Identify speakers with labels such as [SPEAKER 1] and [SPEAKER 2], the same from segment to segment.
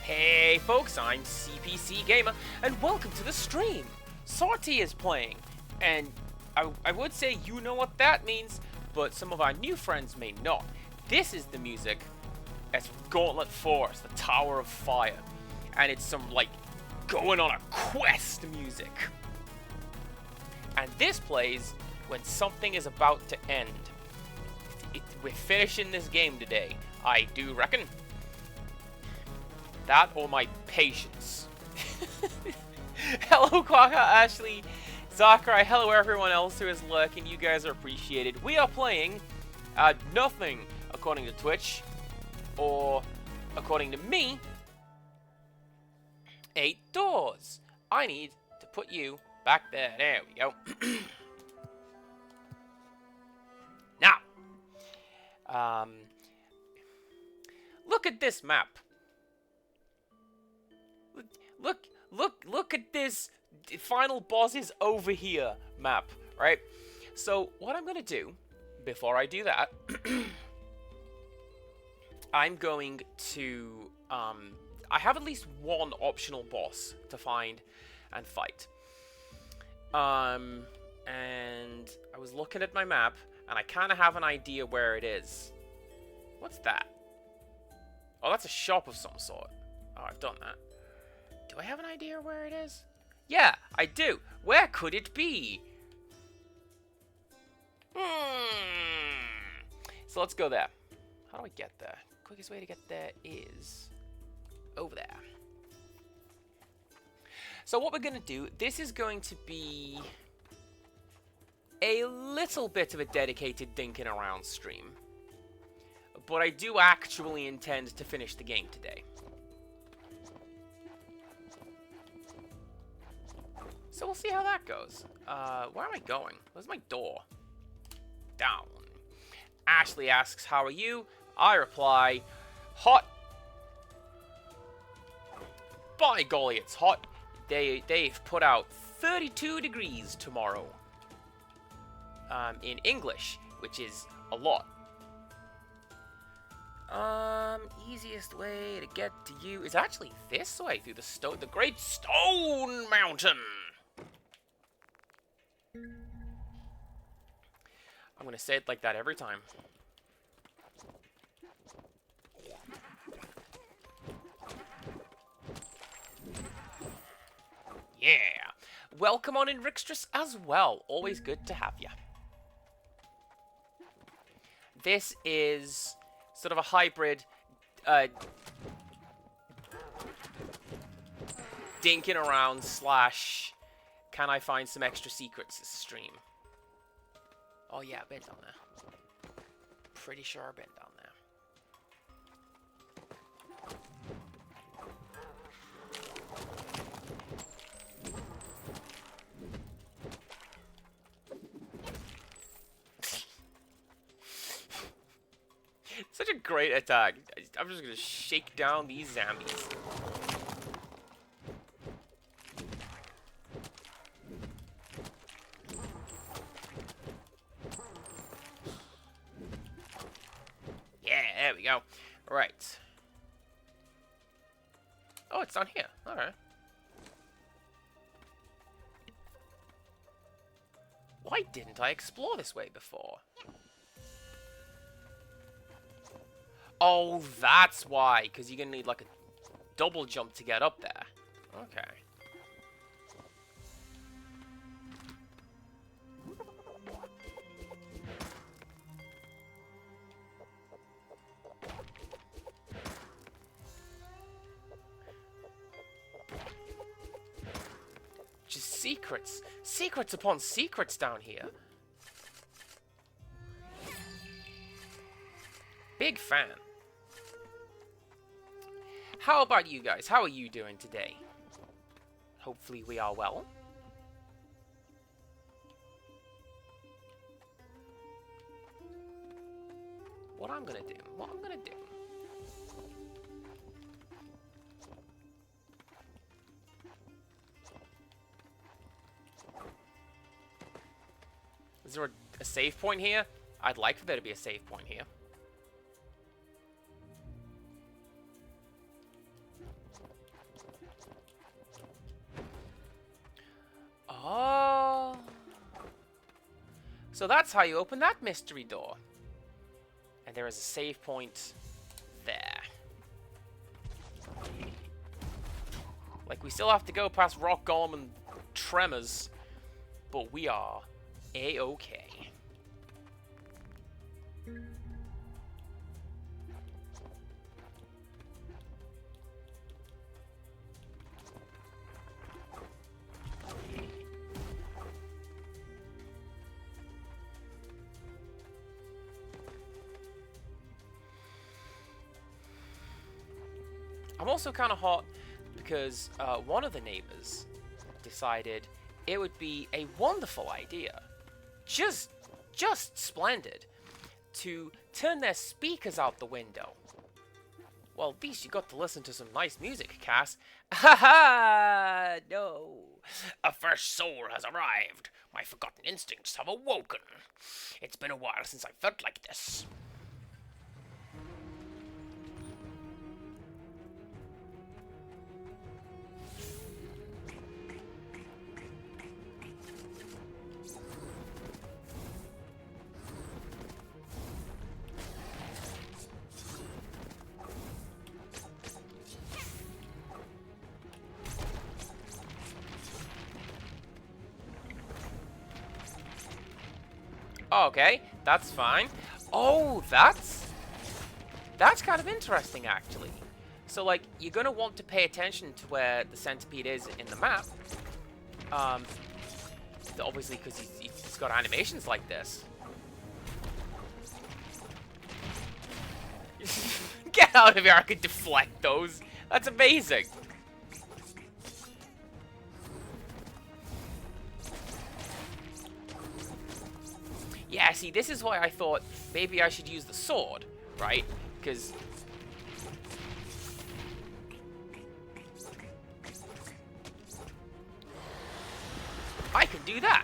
[SPEAKER 1] Hey folks, I'm CPC Gamer, and welcome to the stream! Sorty is playing, and I would say you know what that means, but some of our new friends may not. This is the music as Gauntlet Force, the Tower of Fire, and it's some, like, going on a quest music. And this plays when something is about to end. We're finishing this game today, I do reckon. That or my patience. Hello, Quaka, Ashley, Zachary, hello everyone else who is lurking. You guys are appreciated. We are playing nothing according to Twitch, or according to me, 8Doors. I need to put you back there. There we go. Now, look at this map. Look at this final boss is over here map, right? So what I'm gonna do before I do that, I'm going to I have at least one optional boss to find and fight. And I was looking at my map and I kind of have an idea where it is. What's that? Oh, that's a shop of some sort. Oh, I've done that. Do I have an idea where it is? Yeah, I do. Where could it be? So let's go there. How do I get there? Quickest way to get there is over there. So what we're going to do, this is going to be a little bit of a dedicated dinking around stream. But I do actually intend to finish the game today. So we'll see how that goes. Where am I going? Where's my door? Down. Ashley asks, how are you? I reply, hot. By golly, it's hot. They've put out 32 degrees tomorrow. In English, which is a lot. Easiest way to get to you is actually this way, through the Great Stone Mountain. I'm gonna say it like that every time. Yeah. Welcome on in, Rixtress, as well. Always good to have you. This is sort of a hybrid dinking around slash can I find some extra secrets stream. Oh yeah, I've been down there. Pretty sure I've been down there. Such a great attack. I'm just gonna shake down these zombies. Yeah, there we go. Right. Oh, it's down here. Alright. Why didn't I explore this way before? Oh, that's why. Because you're going to need, like, a double jump to get up there. Okay. Just secrets. Secrets upon secrets down here. Big fan. How about you guys? How are you doing today? Hopefully we are well. What I'm gonna do? Is there a save point here? I'd like for there to be a save point here. Oh. So that's how you open that mystery door. And there is a save point there. Like, we still have to go past Rock Golem and Tremors, but we are A-okay. I'm also kind of hot because one of the neighbors decided it would be a wonderful idea, just splendid, to turn their speakers out the window. Well, at least you got to listen to some nice music, Cass. Ha no. A fresh soul has arrived. My forgotten instincts have awoken. It's been a while since I felt like this. Okay, that's fine. Oh, that's kind of interesting, actually. So, like, you're gonna want to pay attention to where the centipede is in the map. Obviously, because he's got animations like this. Get out of here! I could deflect those. That's amazing. Yeah, see, this is why I thought maybe I should use the sword, right? Because I can do that.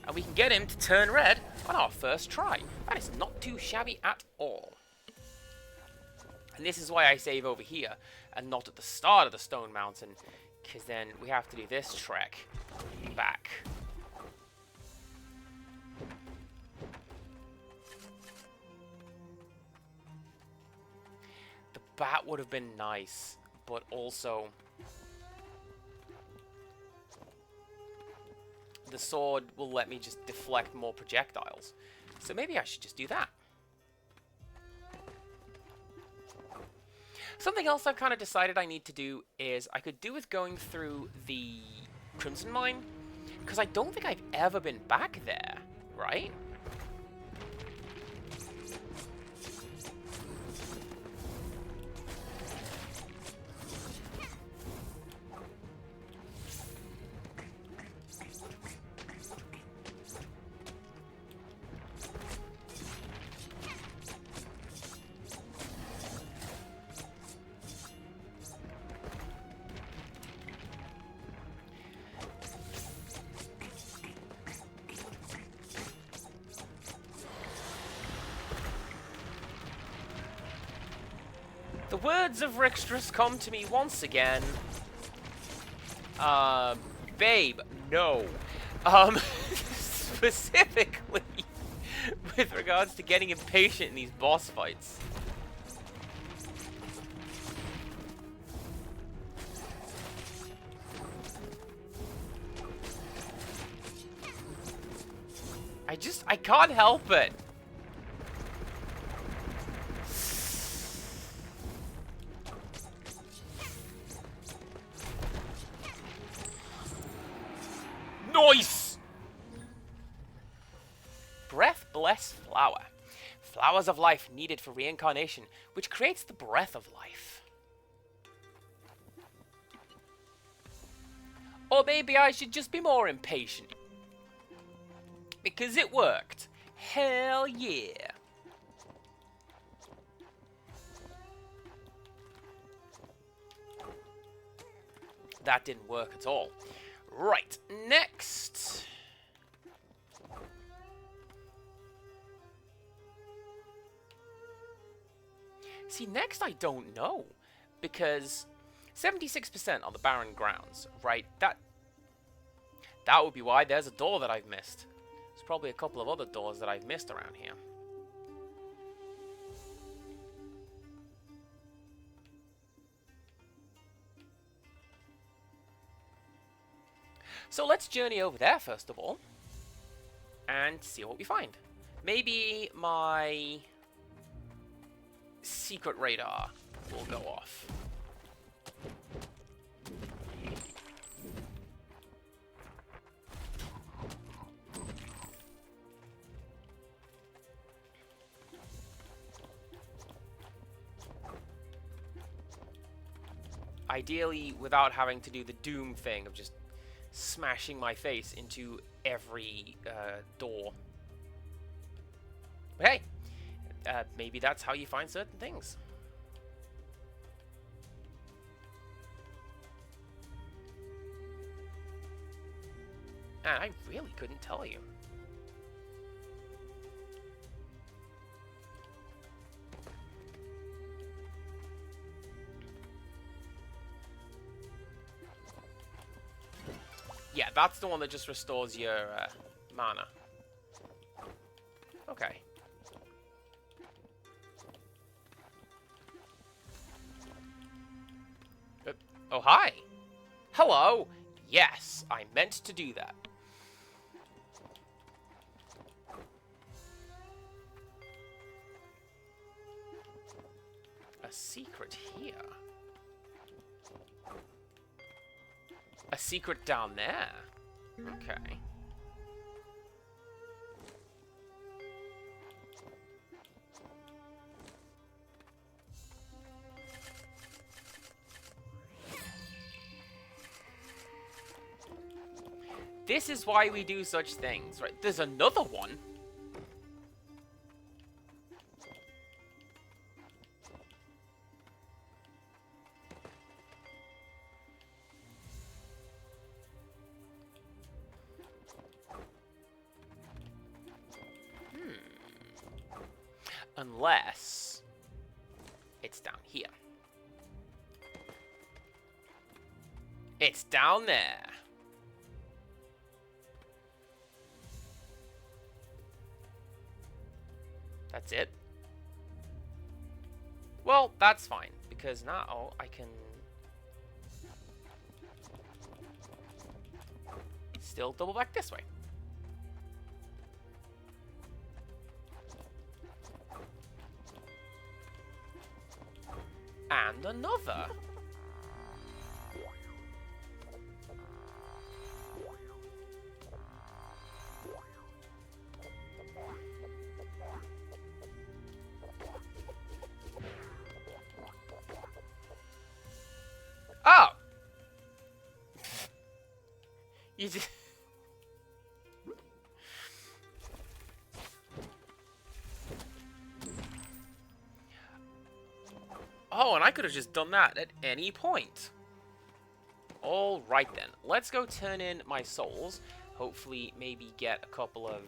[SPEAKER 1] And we can get him to turn red on our first try. That is not too shabby at all. And this is why I save over here and not at the start of the Stone Mountain, because then we have to do this trek back. The bat would have been nice, but also the sword will let me just deflect more projectiles. So maybe I should just do that. Something else I've kind of decided I need to do is I could do with going through the Crimson Mine, because I don't think I've ever been back there, right? The words of Rixtrus come to me once again. Babe, no. Specifically with regards to getting impatient in these boss fights. I can't help it. Nice! Breath bless flower. Flowers of life needed for reincarnation, which creates the breath of life. Or maybe I should just be more impatient. Because it worked. Hell yeah. That didn't work at all. Right, next. See, next I don't know. Because 76% on the barren grounds, right? That would be why there's a door that I've missed. There's probably a couple of other doors that I've missed around here. So let's journey over there first of all and see what we find. Maybe my secret radar will go off. Ideally, without having to do the Doom thing of just smashing my face into every door. But hey, maybe that's how you find certain things. And I really couldn't tell you. Yeah, that's the one that just restores your mana. Okay. Oh, hi. Hello. Yes, I meant to do that. A secret here. A secret down there. Okay. This is why we do such things, right? There's another one. Unless it's down here. It's down there. That's it. Well, that's fine, because now I can still double back this way. And another. Oh! You just... Oh, and I could have just done that at any point. Alright then. Let's go turn in my souls. Hopefully, maybe get a couple of...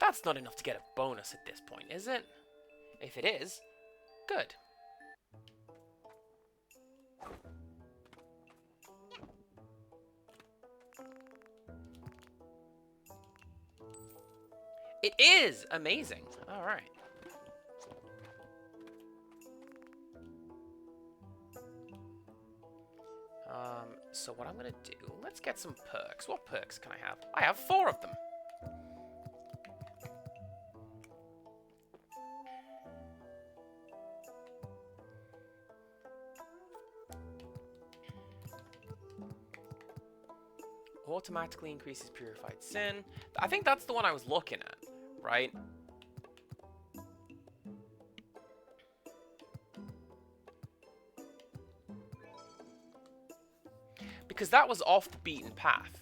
[SPEAKER 1] That's not enough to get a bonus at this point, is it? If it is, good. It is amazing. Alright. So what I'm gonna do, let's get some perks. What perks can I have? I have 4 of them. Automatically increases purified sin. I think that's the one I was looking at, right? Because that was off the beaten path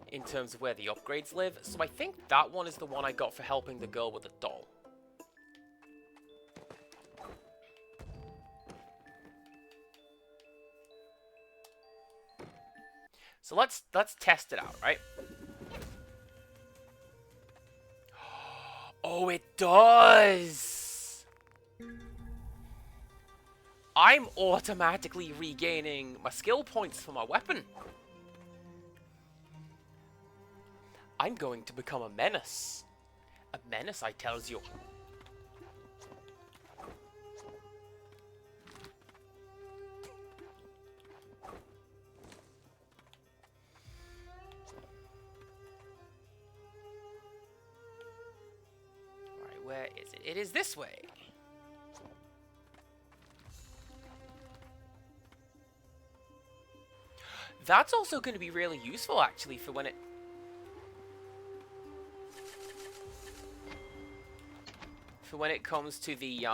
[SPEAKER 1] in terms of where the upgrades live. So I think that one is the one I got for helping the girl with the doll. So let's test it out, right? Oh, it does! I'm automatically regaining my skill points for my weapon. I'm going to become a menace. A menace, I tells you. Alright, where is it? It is this way. That's also going to be really useful, actually, for when it... For when it comes to the,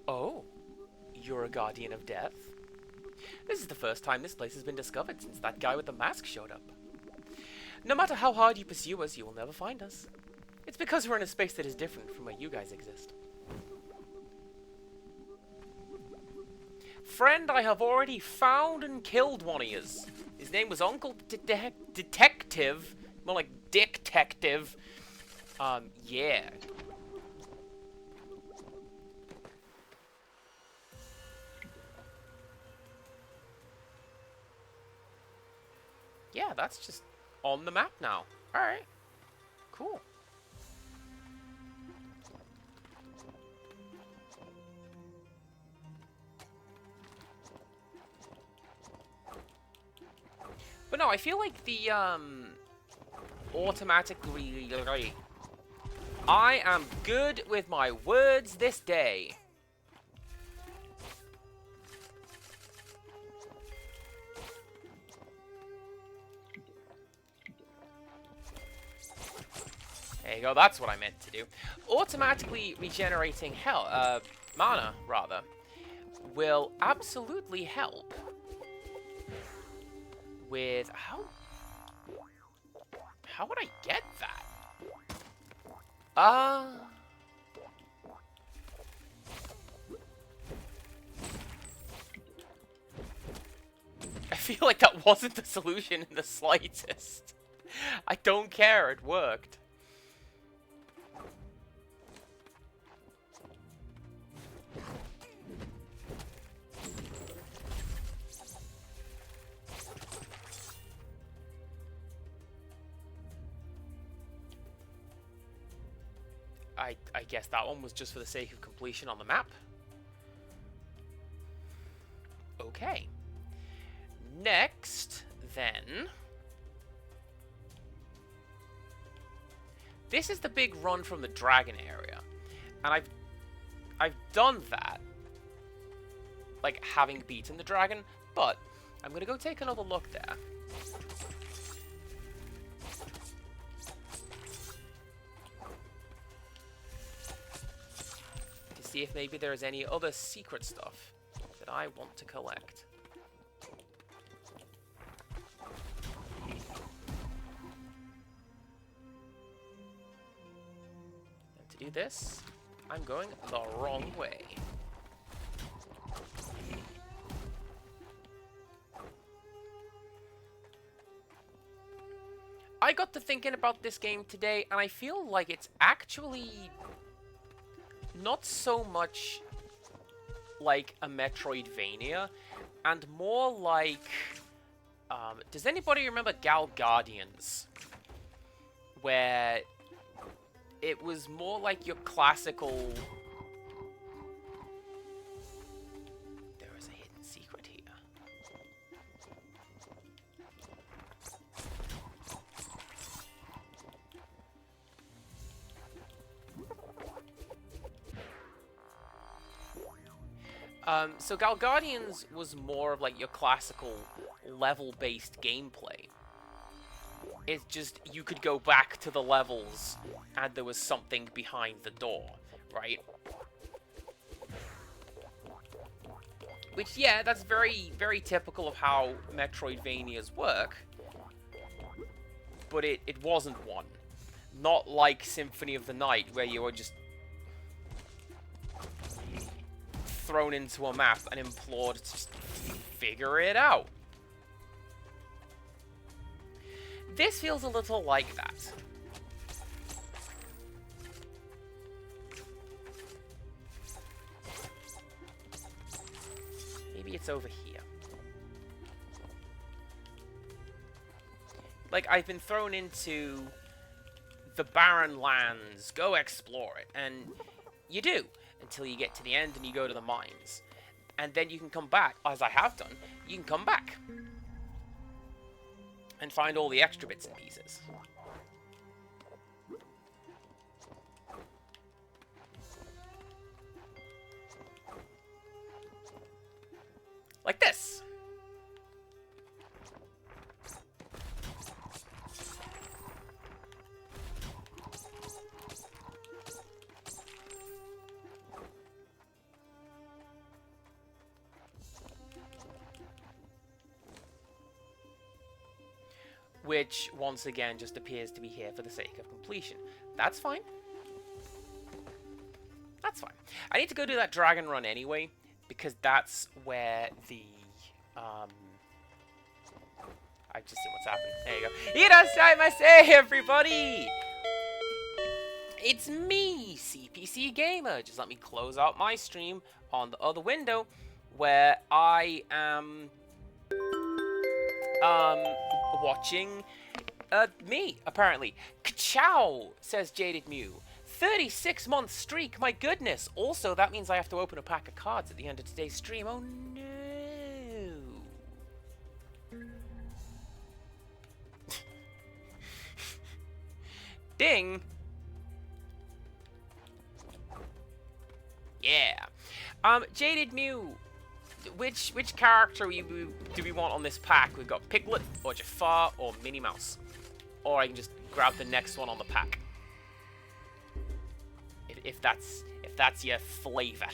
[SPEAKER 1] Oh, you're a guardian of death? This is the first time this place has been discovered since that guy with the mask showed up. No matter how hard you pursue us, you will never find us. It's because we're in a space that is different from where you guys exist. Friend, I have already found and killed one of yous. His name was Uncle Detective. More like Dick-tective. Yeah. Yeah, that's just on the map now. Alright. Cool. But no, I feel like the, automatically... I am good with my words this day. There you go, that's what I meant to do. Automatically regenerating mana, rather, will absolutely help with... How would I get that? I feel like that wasn't the solution in the slightest. I don't care, it worked. I guess that one was just for the sake of completion on the map. Okay. Next, then... This is the big run from the dragon area. And I've done that. Like, having beaten the dragon. But, I'm gonna go take another look there. See if maybe there's any other secret stuff that I want to collect. And to do this, I'm going the wrong way. I got to thinking about this game today, and I feel like it's actually... not so much like a Metroidvania, and more like... does anybody remember Gal Guardians? Where it was more like your classical... There is a hidden secret here. So Gal Guardians was more of like your classical level-based gameplay. It's just, you could go back to the levels and there was something behind the door, right? Which, yeah, that's very, very typical of how Metroidvanias work. But it wasn't one. Not like Symphony of the Night, where you were just thrown into a map and implored to just figure it out. This feels a little like that. What's over here? Like, I've been thrown into the barren lands. Go explore it. And you do. Until you get to the end and you go to the mines. And then you can come back, as I have done. You can come back. And find all the extra bits and pieces. Like this. Which, once again, just appears to be here for the sake of completion. That's fine. That's fine. I need to go do that dragon run anyway, because that's where the, I've just seen what's happened. There you go. You don't time I say, everybody! It's me, CPC Gamer. Just let me close out my stream on the other window, where I am, watching me, apparently. Ka-chow, says Jaded Mew. 36-month streak, my goodness. Also, that means I have to open a pack of cards at the end of today's stream. Oh, no. Ding. Yeah. Jaded Mew. Which character do we want on this pack? We've got Piglet, or Jafar, or Minnie Mouse. Or I can just grab the next one on the pack. If that's your flavor.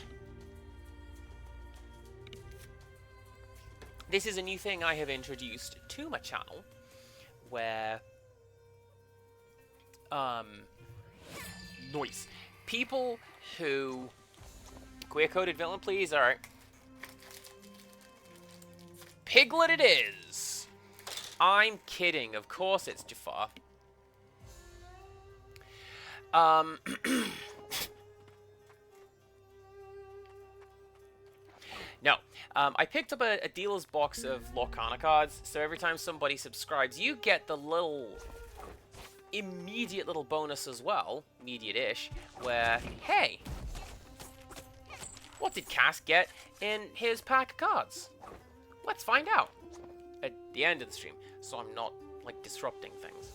[SPEAKER 1] This is a new thing I have introduced to my channel, where noise. People who queer-coded villain, please. All right. Piglet it is. I'm kidding. Of course it's Jafar. No. I picked up a dealer's box of Lorcana cards, so every time somebody subscribes, you get the little immediate little bonus as well, immediate-ish, where, hey, what did Cass get in his pack of cards? Let's find out at the end of the stream, so I'm not, like, disrupting things.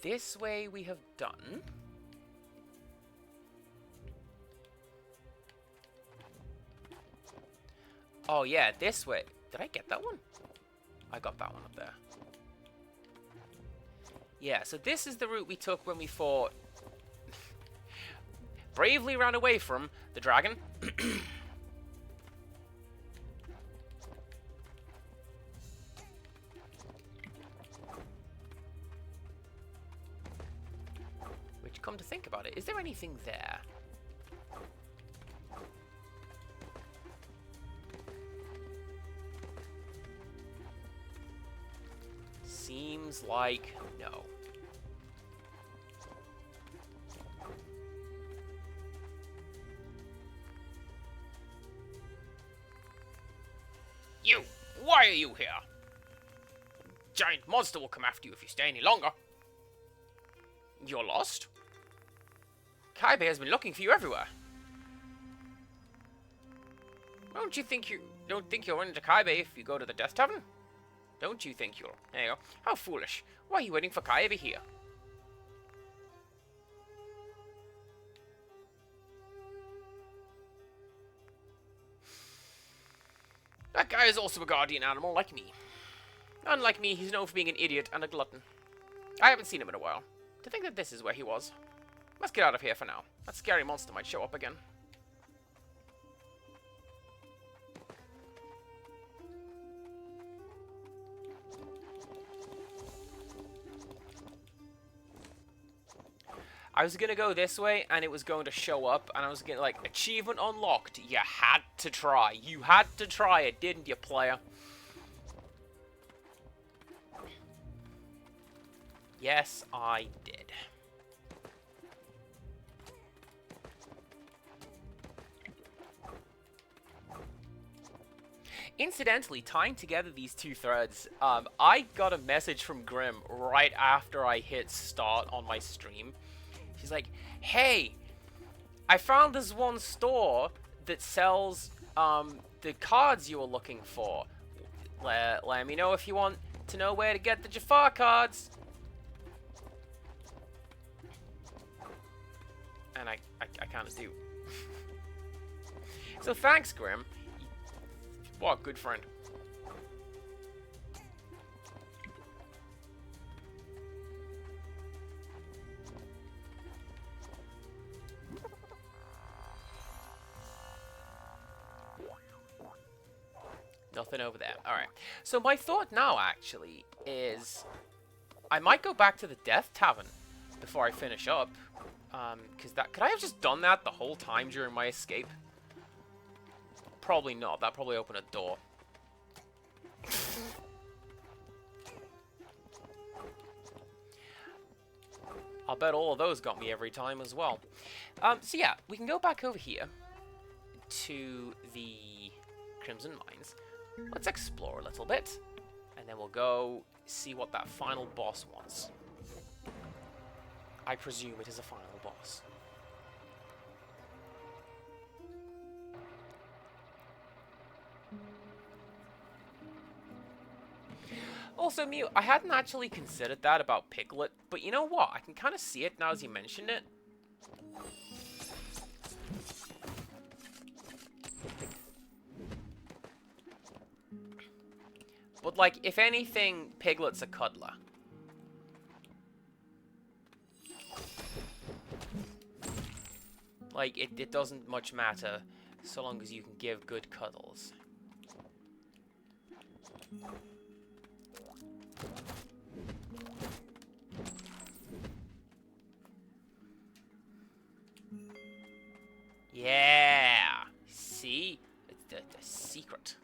[SPEAKER 1] This way we have done. Oh yeah, this way. Did I get that one? I got that one up there. Yeah, so this is the route we took when we fought... bravely ran away from the dragon. Which, come to think about it, is there anything there? Seems like no. You! Why are you here? Giant monster will come after you if you stay any longer. You're lost? Kaibe has been looking for you everywhere. Don't think you'll run into Kaibe if you go to the Death Tavern? Don't you think you'll... There you go. How foolish. Why are you waiting for Kaibe here? That guy is also a guardian animal, like me. Unlike me, he's known for being an idiot and a glutton. I haven't seen him in a while. To think that this is where he was. Let's get out of here for now. That scary monster might show up again. I was gonna go this way, and it was going to show up, and I was gonna, like, achievement unlocked. You had to try. You had to try it, didn't you, player? Yes, I did. Incidentally, tying together these two threads, I got a message from Grim right after I hit start on my stream. She's like, hey, I found this one store that sells the cards you were looking for. Let me know if you want to know where to get the Jafar cards. And I kind of do. So thanks, Grim. What a good friend. Nothing over there. Alright. So my thought now, actually, is I might go back to the Death Tavern before I finish up. Because that... Could I have just done that the whole time during my escape? Probably not. That probably opened a door. I'll bet all of those got me every time as well. So yeah, we can go back over here to the Crimson Mines. Let's explore a little bit, and then we'll go see what that final boss wants. I presume it is a final boss. Also, Mew, I hadn't actually considered that about Piglet, but you know what? I can kind of see it now as you mention it. But, like, if anything, Piglet's a cuddler. Like, it doesn't much matter so long as you can give good cuddles. Yeah! See? It's the secret.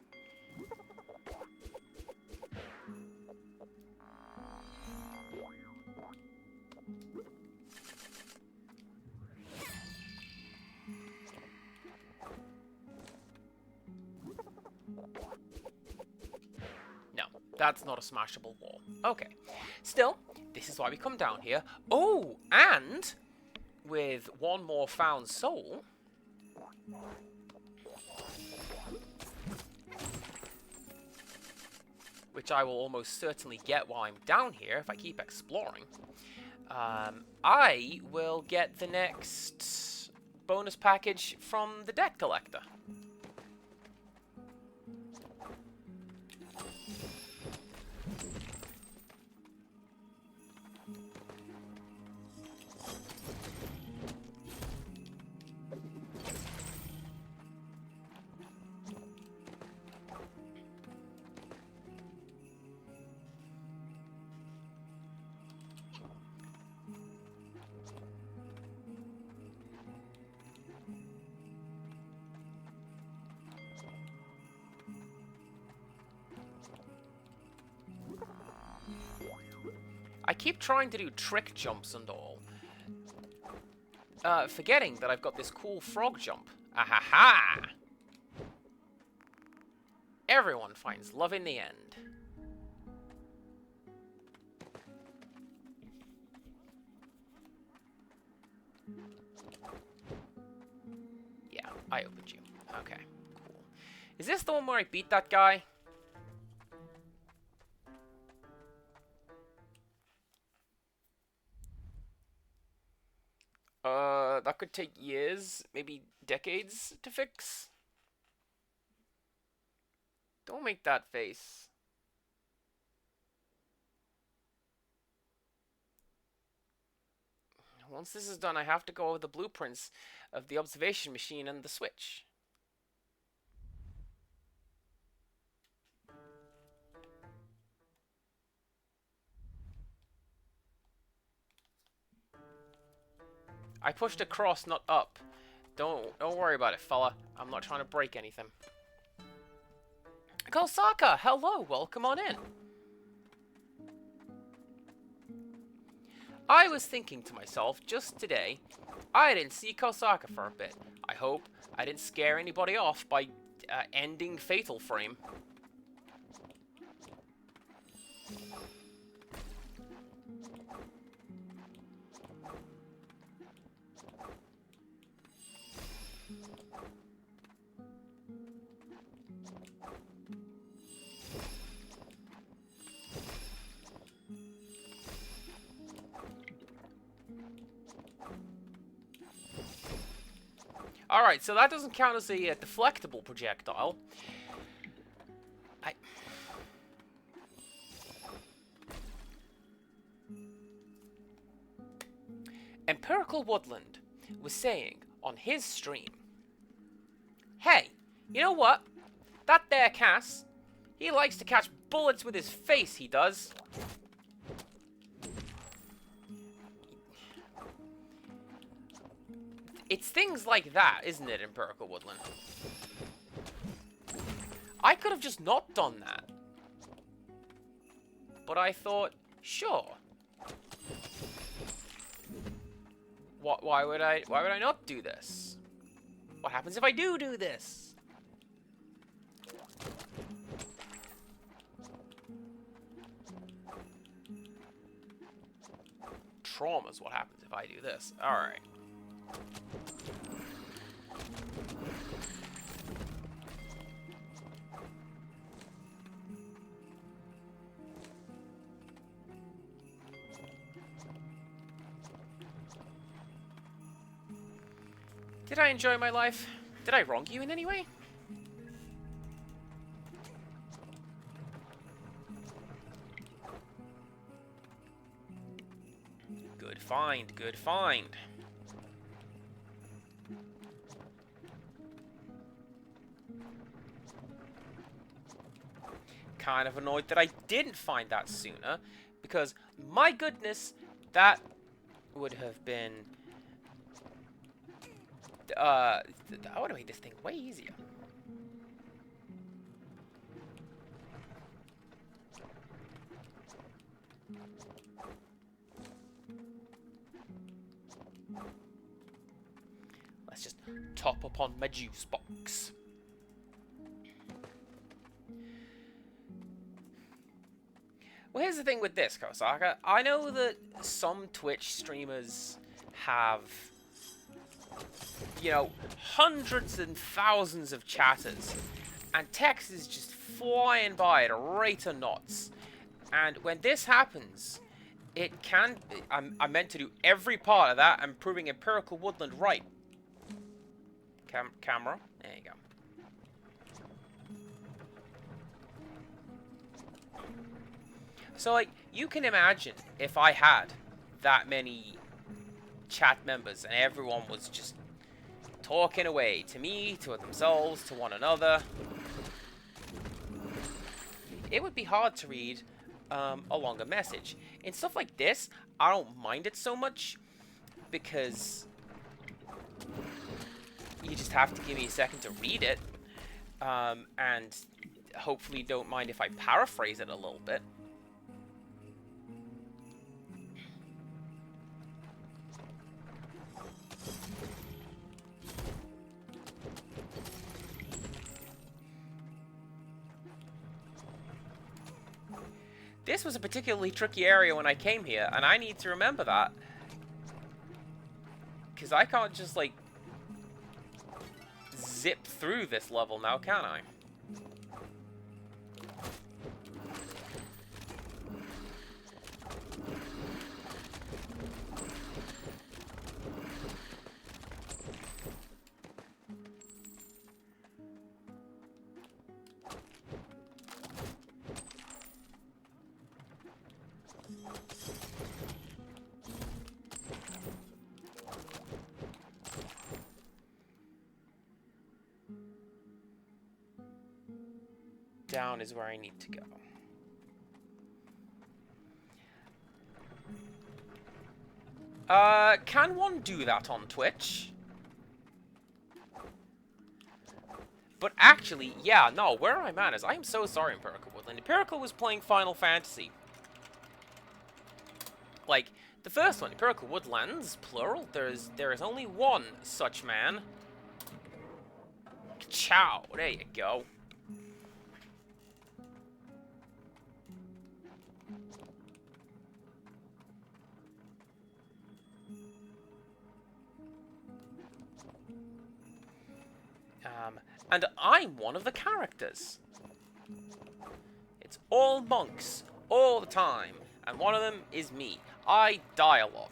[SPEAKER 1] No, that's not a smashable wall. Okay. Still, this is why we come down here. Oh, and with one more found soul, which I will almost certainly get while I'm down here if I keep exploring, I will get the next bonus package from the debt collector. I keep trying to do trick jumps and all, forgetting that I've got this cool frog jump. Ahaha! Everyone finds love in the end. Yeah, I opened you. Okay, cool. Is this the one where I beat that guy? That could take years, maybe decades to fix. Don't make that face. Once this is done, I have to go over the blueprints of the observation machine and the switch. I pushed across, not up. Don't worry about it, fella. I'm not trying to break anything. Kosaka, hello, welcome on in. I was thinking to myself just today, I didn't see Kosaka for a bit. I hope I didn't scare anybody off by ending Fatal Frame. Alright, so that doesn't count as a deflectable projectile. Empirical Woodland was saying on his stream, hey, you know what? That there Cass, he likes to catch bullets with his face, he does. It's things like that, isn't it, Empirical Woodland? I could have just not done that. But I thought, sure. Why would I not do this? What happens if I do this? Trauma's what happens if I do this. Alright. Did I enjoy my life? Did I wrong you in any way? Good find, good find. Kind of annoyed that I didn't find that sooner, because, my goodness, that would have been... I would have made this thing way easier. Let's just top upon my juice box. Well, here's the thing with this, Kosaka. I know that some Twitch streamers have, you know, hundreds and thousands of chatters, and text is just flying by at a rate of knots. And when this happens, it can... I'm meant to do every part of that and proving Empirical Woodland right. Camera. There you go. So, like, you can imagine if I had that many chat members and everyone was just talking away to me, to themselves, to one another. It would be hard to read a longer message. In stuff like this, I don't mind it so much because you just have to give me a second to read it, and hopefully don't mind if I paraphrase it a little bit. This was a particularly tricky area when I came here, and I need to remember that. Because I can't just, like, zip through this level now, can I? Down is where I need to go. Can one do that on Twitch? But actually, yeah, no, where I'm at is, I am so sorry, Empirical Woodland. Empirical was playing Final Fantasy. Like, The first one, Empirical Woodlands, plural. There is only one such man. Ciao. There you go. And I'm one of the characters. It's all monks, all the time, and one of them is me. I die a lot.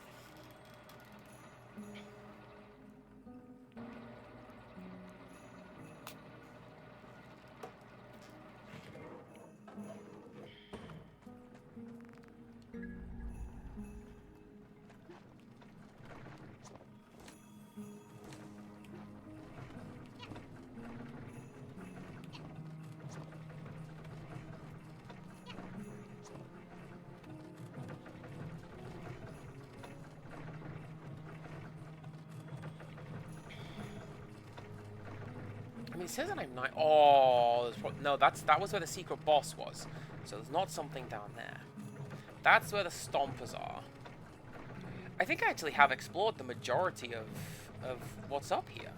[SPEAKER 1] I mean, it says that I'm not. Oh, no, that was where the secret boss was. So there's not something down there. That's where the stompers are. I think I actually have explored the majority of what's up here.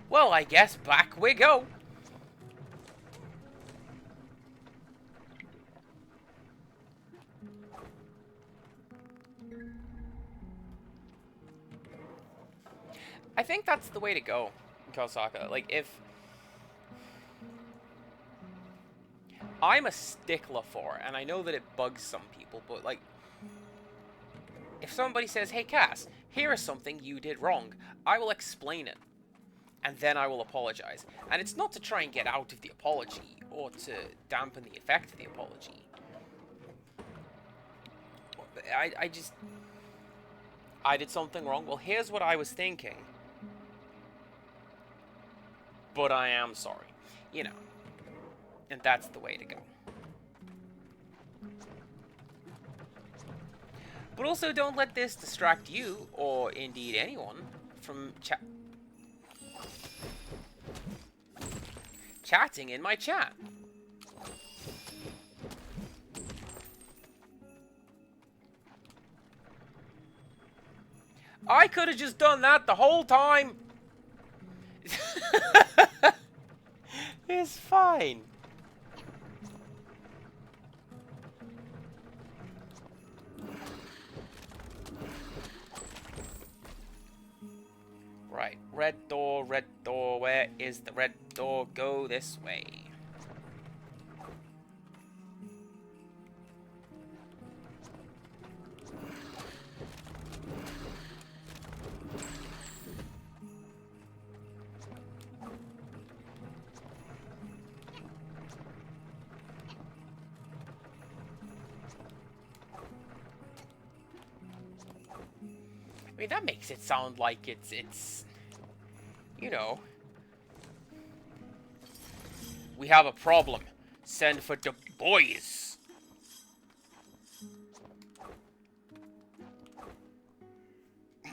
[SPEAKER 1] Well, I guess back we go. I think that's the way to go in Kosaka. Like, if... I'm a stickler for it, and I know that it bugs some people, but, like... If somebody says, hey, Cass, here is something you did wrong, I will explain it. And then I will apologize. And it's not to try and get out of the apology, or to dampen the effect of the apology. I just... I did something wrong. Well, here's what I was thinking. But I am sorry. You know. And that's the way to go. But also don't let this distract you, or indeed anyone, from chatting in my chat. I could have just done that the whole time. It's fine. Right, red door, where is the red door? Go this way. I mean, that makes it sound like it's, you know, we have a problem. Send for the boys.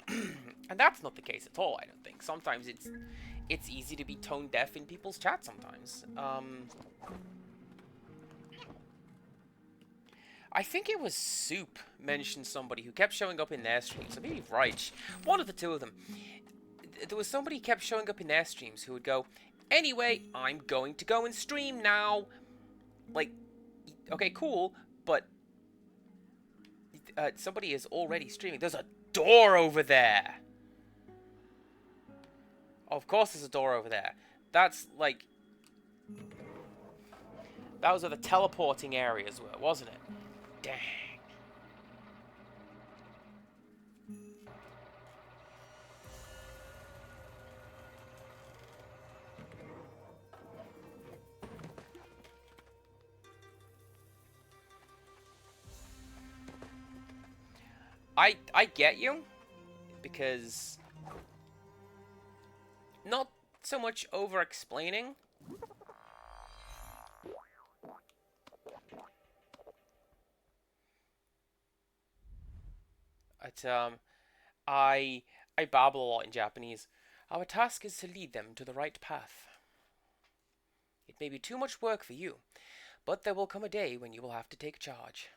[SPEAKER 1] And that's not the case at all, I don't think. Sometimes it's easy to be tone deaf in people's chat sometimes. I think it was Soup mentioned somebody who kept showing up in their streams. So maybe Reich. One of the two of them. There was somebody who kept showing up in their streams who would go, anyway, I'm going to go and stream now. Like, okay, cool, but somebody is already streaming. There's a door over there. Oh, of course there's a door over there. That's, like... That was where the teleporting areas were, wasn't it? Dang. I get you, because not so much over-explaining. But, I babble a lot in Japanese. Our task is to lead them to the right path. It may be too much work for you, but there will come a day when you will have to take charge.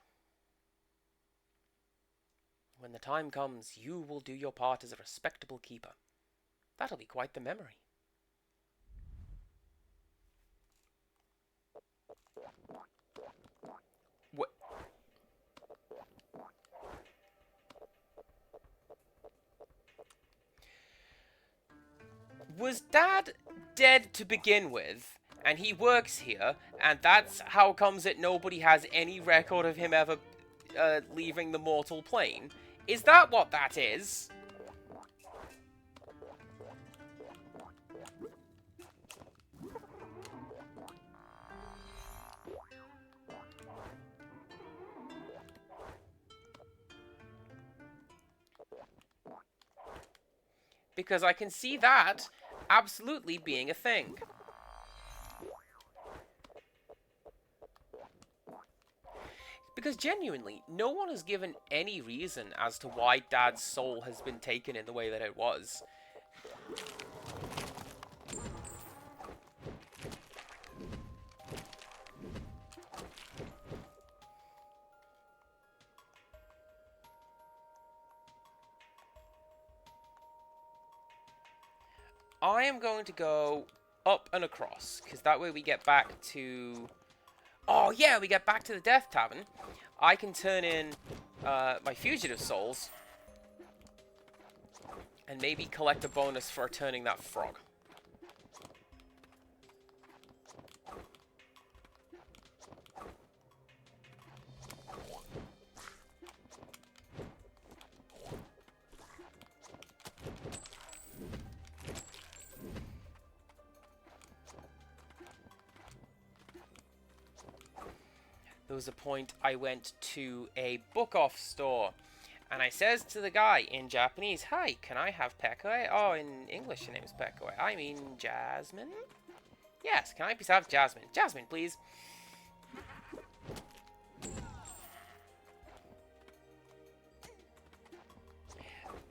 [SPEAKER 1] When the time comes, you will do your part as a respectable keeper. That'll be quite the memory. What? Was Dad dead to begin with? And he works here, and that's how comes that nobody has any record of him ever leaving the mortal plane? Is that what that is? Because I can see that absolutely being a thing. Because genuinely, no one has given any reason as to why Dad's soul has been taken in the way that it was. I am going to go up and across, because that way we get back to... Oh yeah, we get back to the Death Tavern. I can turn in my fugitive souls and maybe collect a bonus for turning that frog. There was a point I went to a book-off store, and I says to the guy in Japanese, "Hi, can I have pekoe?" Oh, in English your name is pekoe. I mean Jasmine? Yes, can I please have Jasmine? Jasmine, please.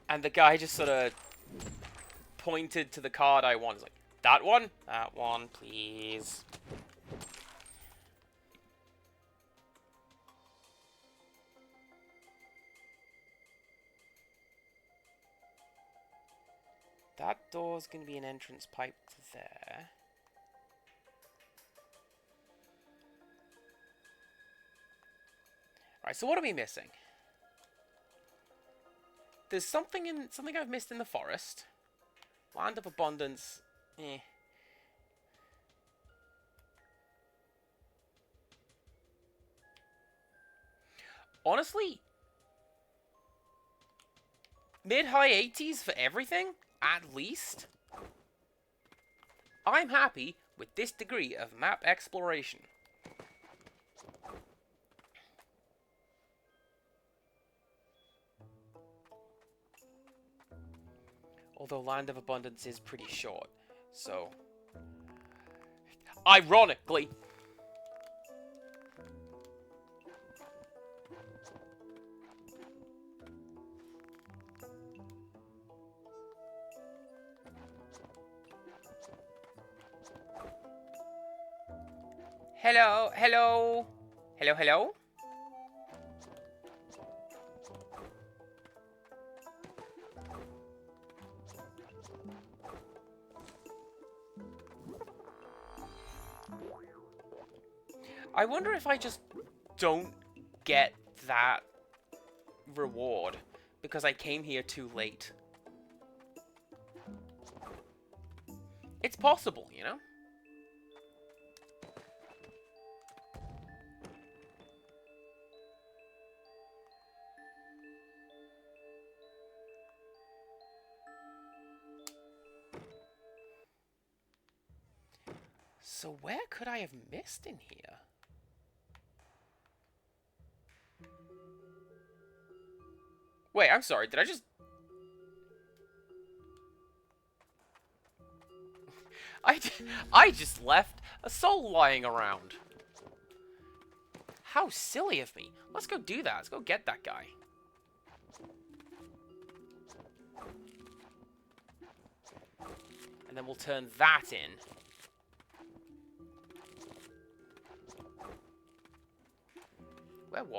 [SPEAKER 1] And the guy just sort of pointed to the card I want. He's like, that one? That one, please. That door's going to be an entrance pipe to there. Alright, so what are we missing? There's something I've missed in the forest. Land of Abundance. Eh. Honestly, mid-high 80s for everything, at least. I'm happy with this degree of map exploration. Although Land of Abundance is pretty short, so... Ironically... Hello, hello. Hello, hello. I wonder if I just don't get that reward because I came here too late. It's possible, you know? So where could I have missed in here? Wait, I'm sorry, did I just... I just left a soul lying around. How silly of me. Let's go do that. Let's go get that guy. And then we'll turn that in.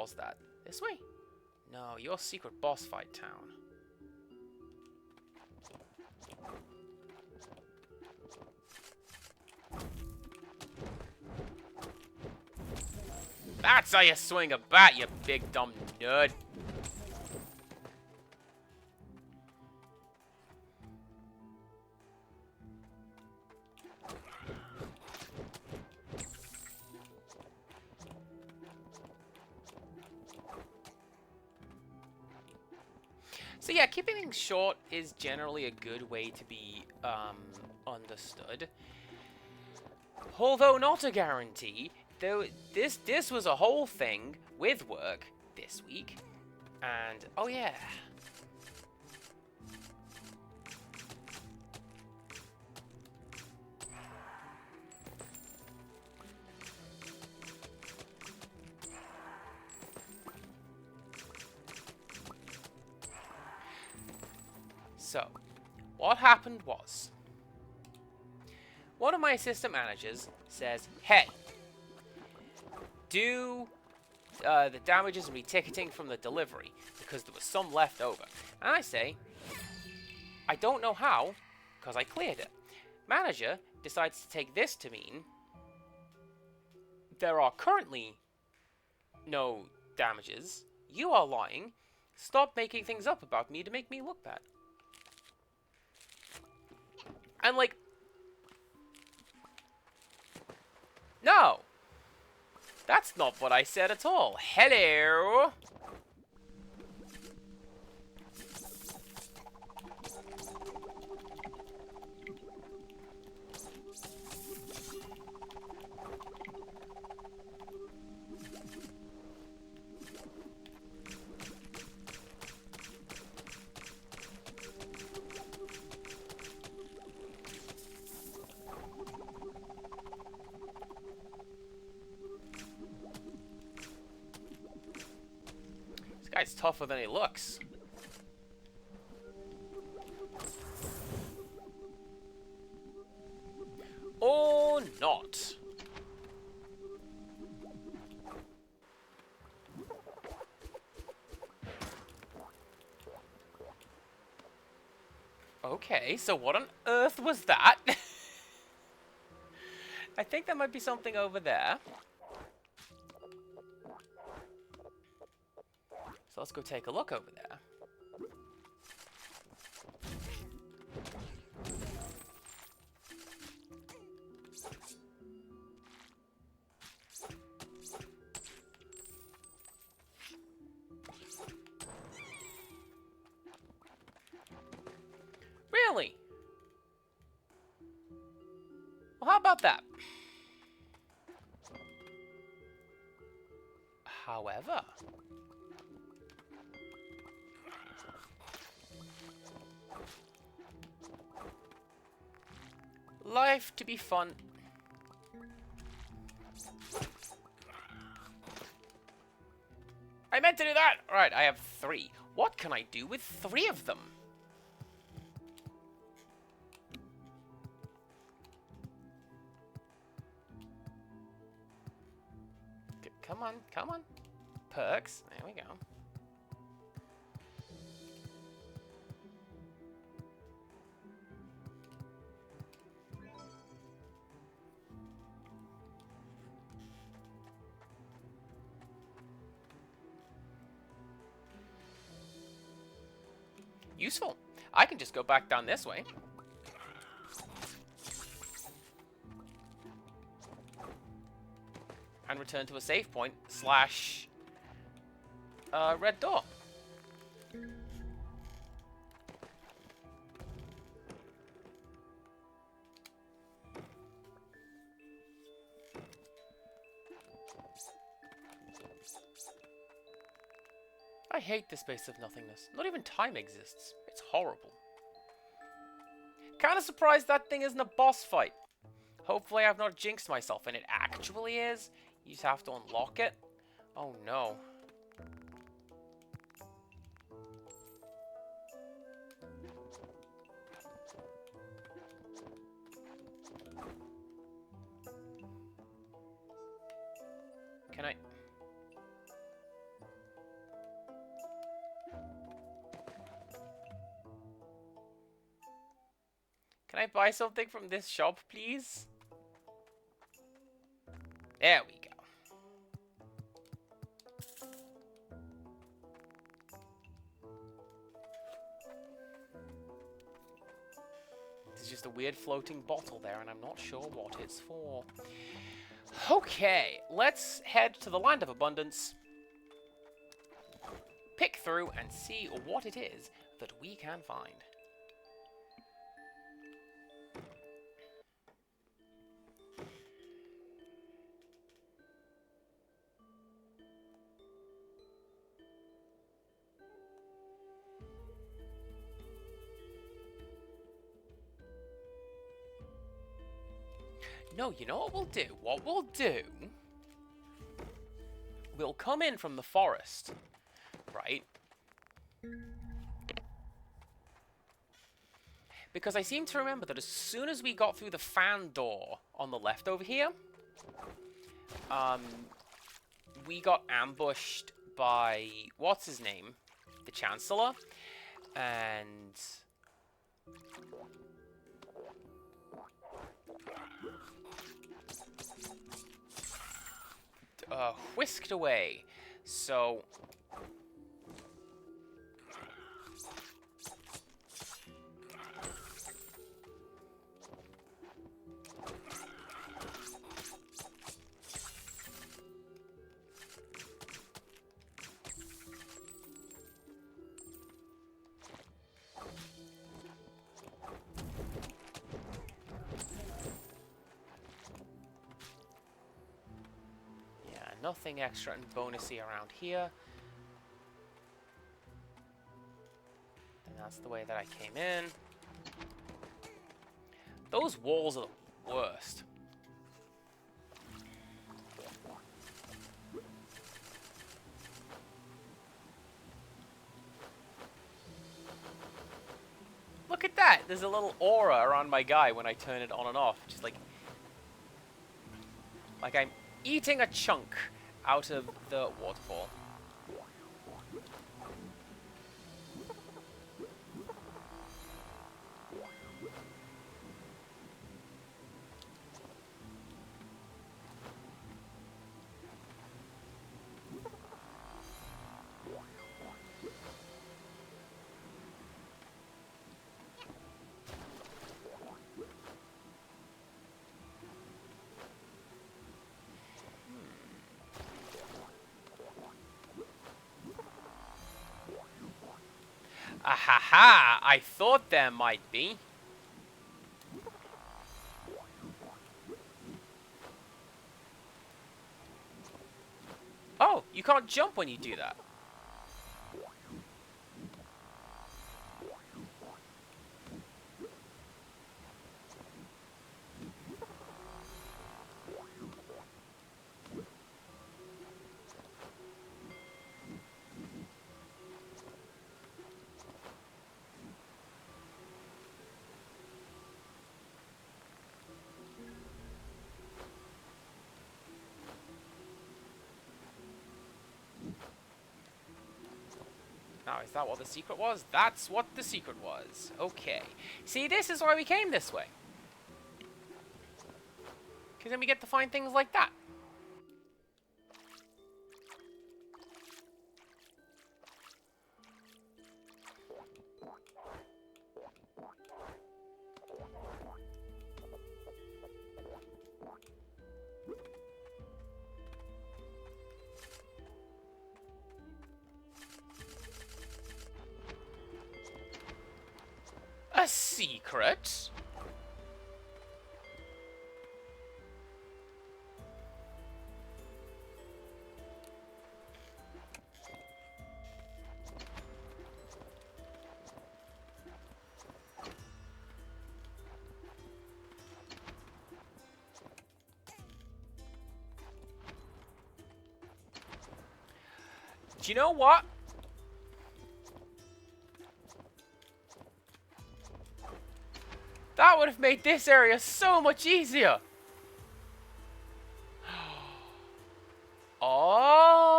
[SPEAKER 1] was that? This way? No, your secret boss fight town. That's how you swing a bat, you big dumb nerd. So yeah, keeping things short is generally a good way to be understood. Although not a guarantee, though this was a whole thing with work this week. And oh yeah. So, what happened was, one of my assistant managers says, hey, do the damages and reticketing from the delivery, because there was some left over. And I say, I don't know how, because I cleared it. Manager decides to take this to mean there are currently no damages. You are lying. Stop making things up about me to make me look bad. And like, no, that's not what I said at all. Hello. Guy's tougher than he looks. Or not. Okay, so what on earth was that? I think there might be something over there. So let's go take a look over there. Really? Well, how about that? However, life to be fun. I meant to do that! Alright, I have 3. What can I do with 3 of them? Come on, come on. Perks. There we go. Useful. I can just go back down this way. And return to a save point slash red door. I hate this space of nothingness. Not even time exists. It's horrible. Kinda surprised that thing isn't a boss fight. Hopefully I've not jinxed myself and it actually is. You just have to unlock it. Oh no. Can I... I buy something from this shop, please? There we go. There's just a weird floating bottle there, and I'm not sure what it's for. Okay, let's head to the Land of Abundance, pick through, and see what it is that we can find. No, you know what we'll do? What we'll do... We'll come in from the forest, right? Because I seem to remember that as soon as we got through the fan door on the left over here, we got ambushed by, what's his name? The Chancellor. And... whisked away. So... nothing extra and bonusy around here. And that's the way that I came in. Those walls are the worst. Look at that! There's a little aura around my guy when I turn it on and off. Just like I'm eating a chunk out of the waterfall. Ahaha! I thought there might be. Oh, you can't jump when you do that. Now, is that what the secret was? That's what the secret was. Okay. See, this is why we came this way. Because then we get to find things like that. A secret? Do you know what? That would have made this area so much easier. Oh.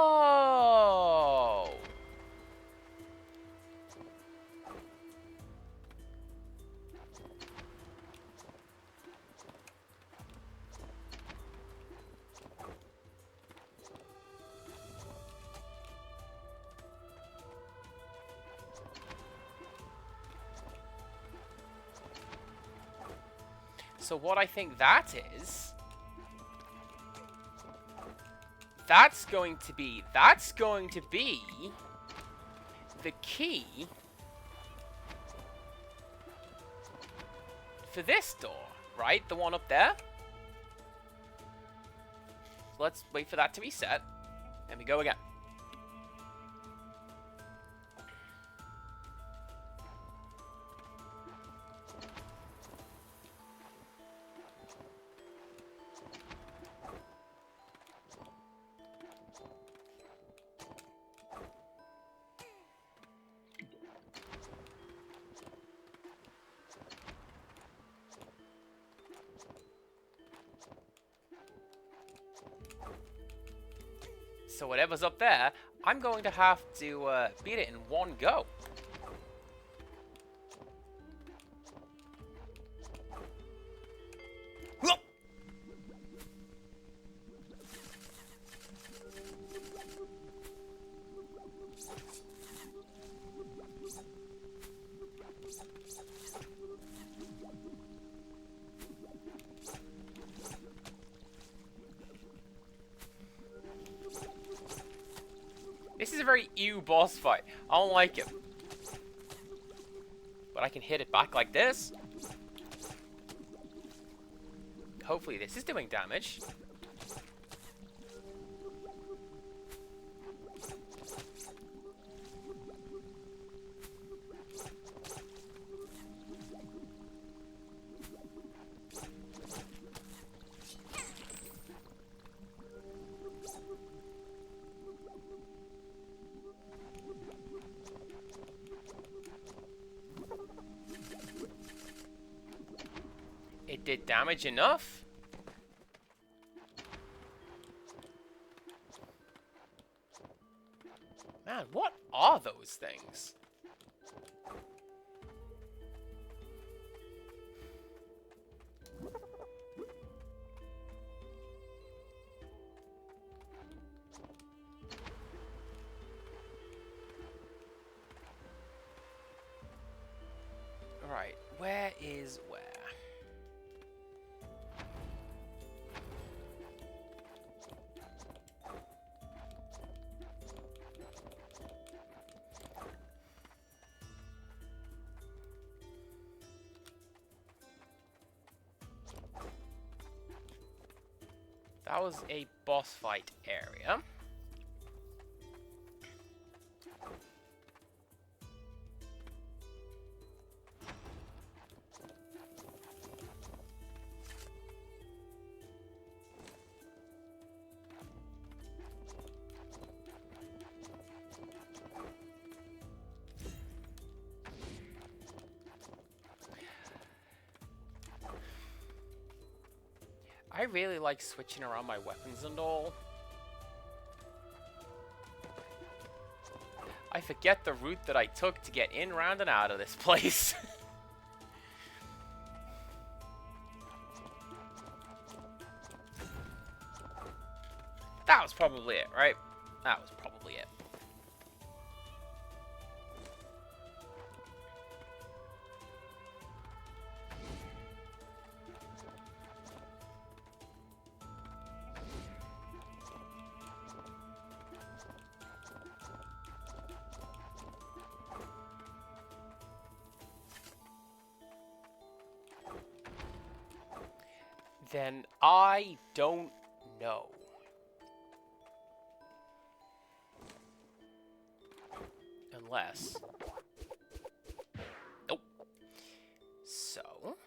[SPEAKER 1] So what I think that is... That's going to be the key for this door, right? The one up there. So let's wait for that to be set, and we go again. So whatever's up there, I'm going to have to beat it in one go. This is a very ew boss fight. I don't like it. But I can hit it back like this. Hopefully this is doing damage. It did damage enough. Man, what are those things? Right, where is where? That was a boss fight area. I really like switching around my weapons and all. I forget the route that I took to get in, round, and out of this place. That was probably it, right? That was probably it. Then I don't know. Unless... Nope. So...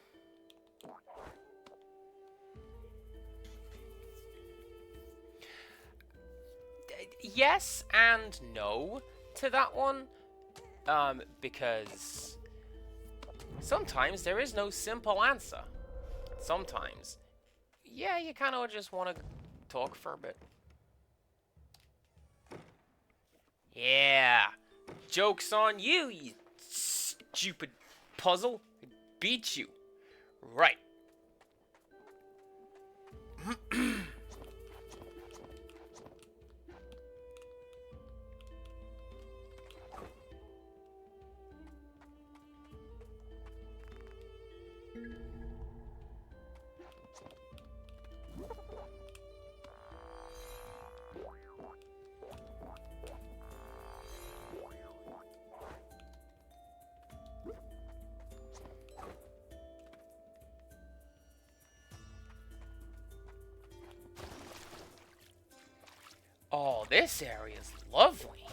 [SPEAKER 1] Yes and no to that one. Because... sometimes there is no simple answer. Sometimes... yeah, you kind of just want to talk for a bit. Yeah. Joke's on you, you stupid puzzle. I beat you. Right. This area's lovely.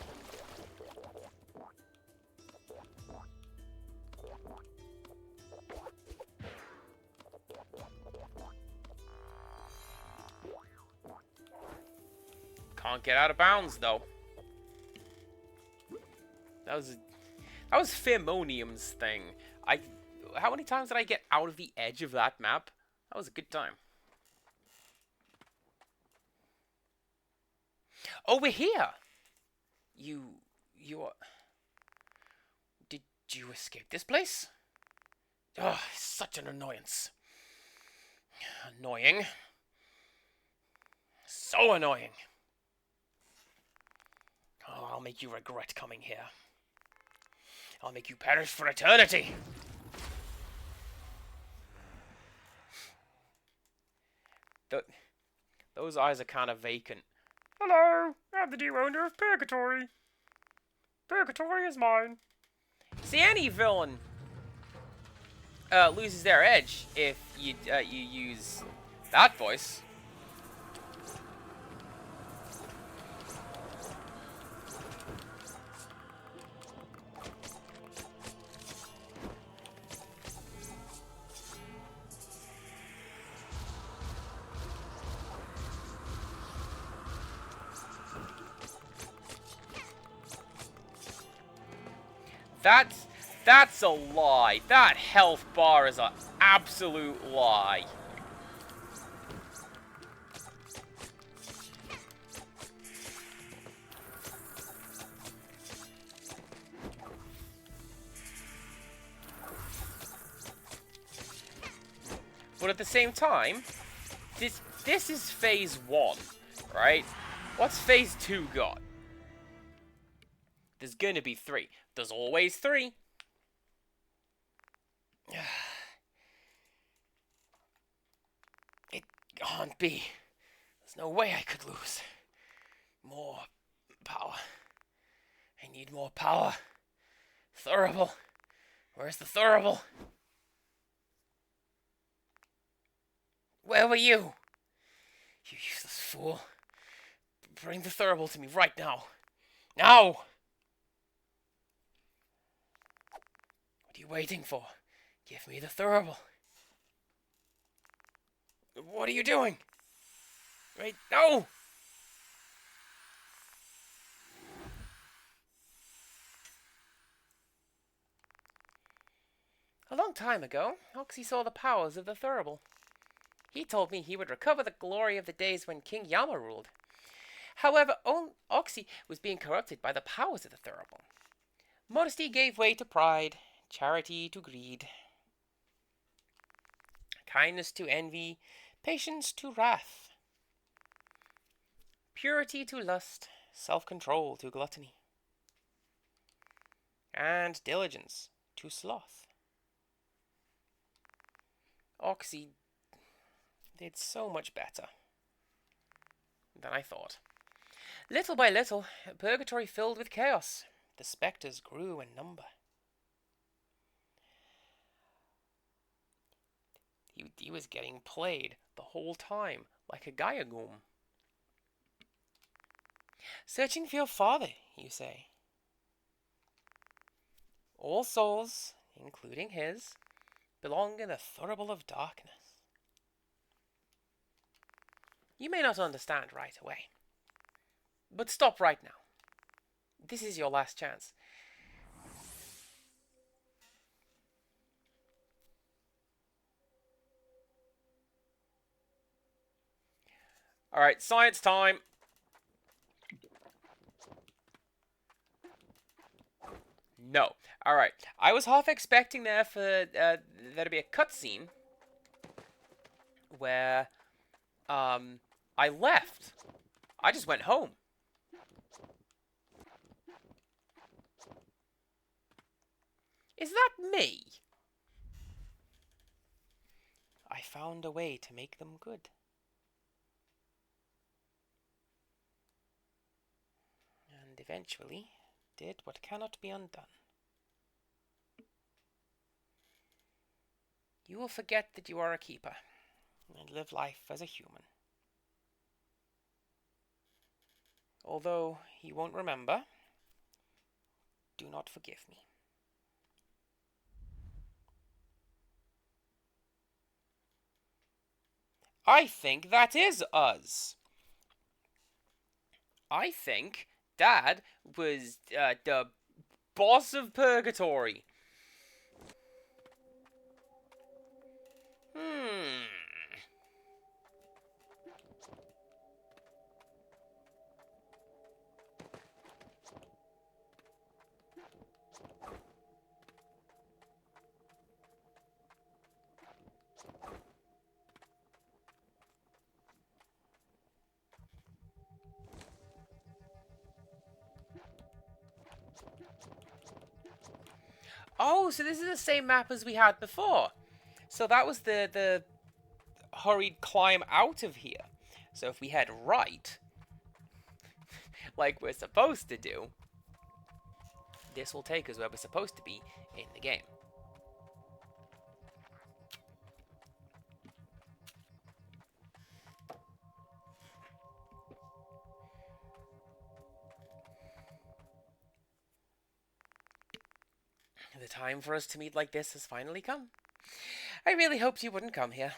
[SPEAKER 1] Can't get out of bounds though. That was Phermonium's thing. How many times did I get out of the edge of that map? That was a good time. Oh, we're here. You are... Did you escape this place? Oh, such an annoyance. Annoying. So annoying. Oh, I'll make you regret coming here. I'll make you perish for eternity. Those eyes are kind of vacant. Hello, I'm the new owner of Purgatory. Purgatory is mine. See, any villain loses their edge if you use that voice. That's a lie. That health bar is an absolute lie. But at the same time, this is phase 1, right? What's phase 2 got? There's gonna be 3. There's always 3. It can't be. There's no way I could lose. More power. I need more power. Thurible. Where's the Thurible? Where were you? You useless fool. Bring the Thurible to me right now. Now! What are you waiting for? Give me the Thurible. What are you doing? Wait, no! A long time ago, Oxy saw the powers of the Thurible. He told me he would recover the glory of the days when King Yama ruled. However, Oxy was being corrupted by the powers of the Thurible. Modesty gave way to pride, charity to greed, kindness to envy, patience to wrath, purity to lust, self-control to gluttony, and diligence to sloth. Oxy did so much better than I thought. Little by little, Purgatory filled with chaos. The spectres grew in number. He was getting played the whole time like a Gaiagum. Searching for your father, you say. All souls, including his, belong in the Thurible of Darkness. You may not understand right away, but stop right now. This is your last chance. Alright, science time. No. Alright. I was half expecting there to be a cutscene where I left. I just went home. Is that me? I found a way to make them good. And eventually did what cannot be undone. You will forget that you are a keeper and live life as a human. Although he won't remember, do not forgive me. I think that is us. I think Dad was the boss of Purgatory. Hmm. Oh, so this is the same map as we had before. So that was the hurried climb out of here. So if we head right, like we're supposed to do, this will take us where we're supposed to be in the game. The time for us to meet like this has finally come. I really hoped you wouldn't come here,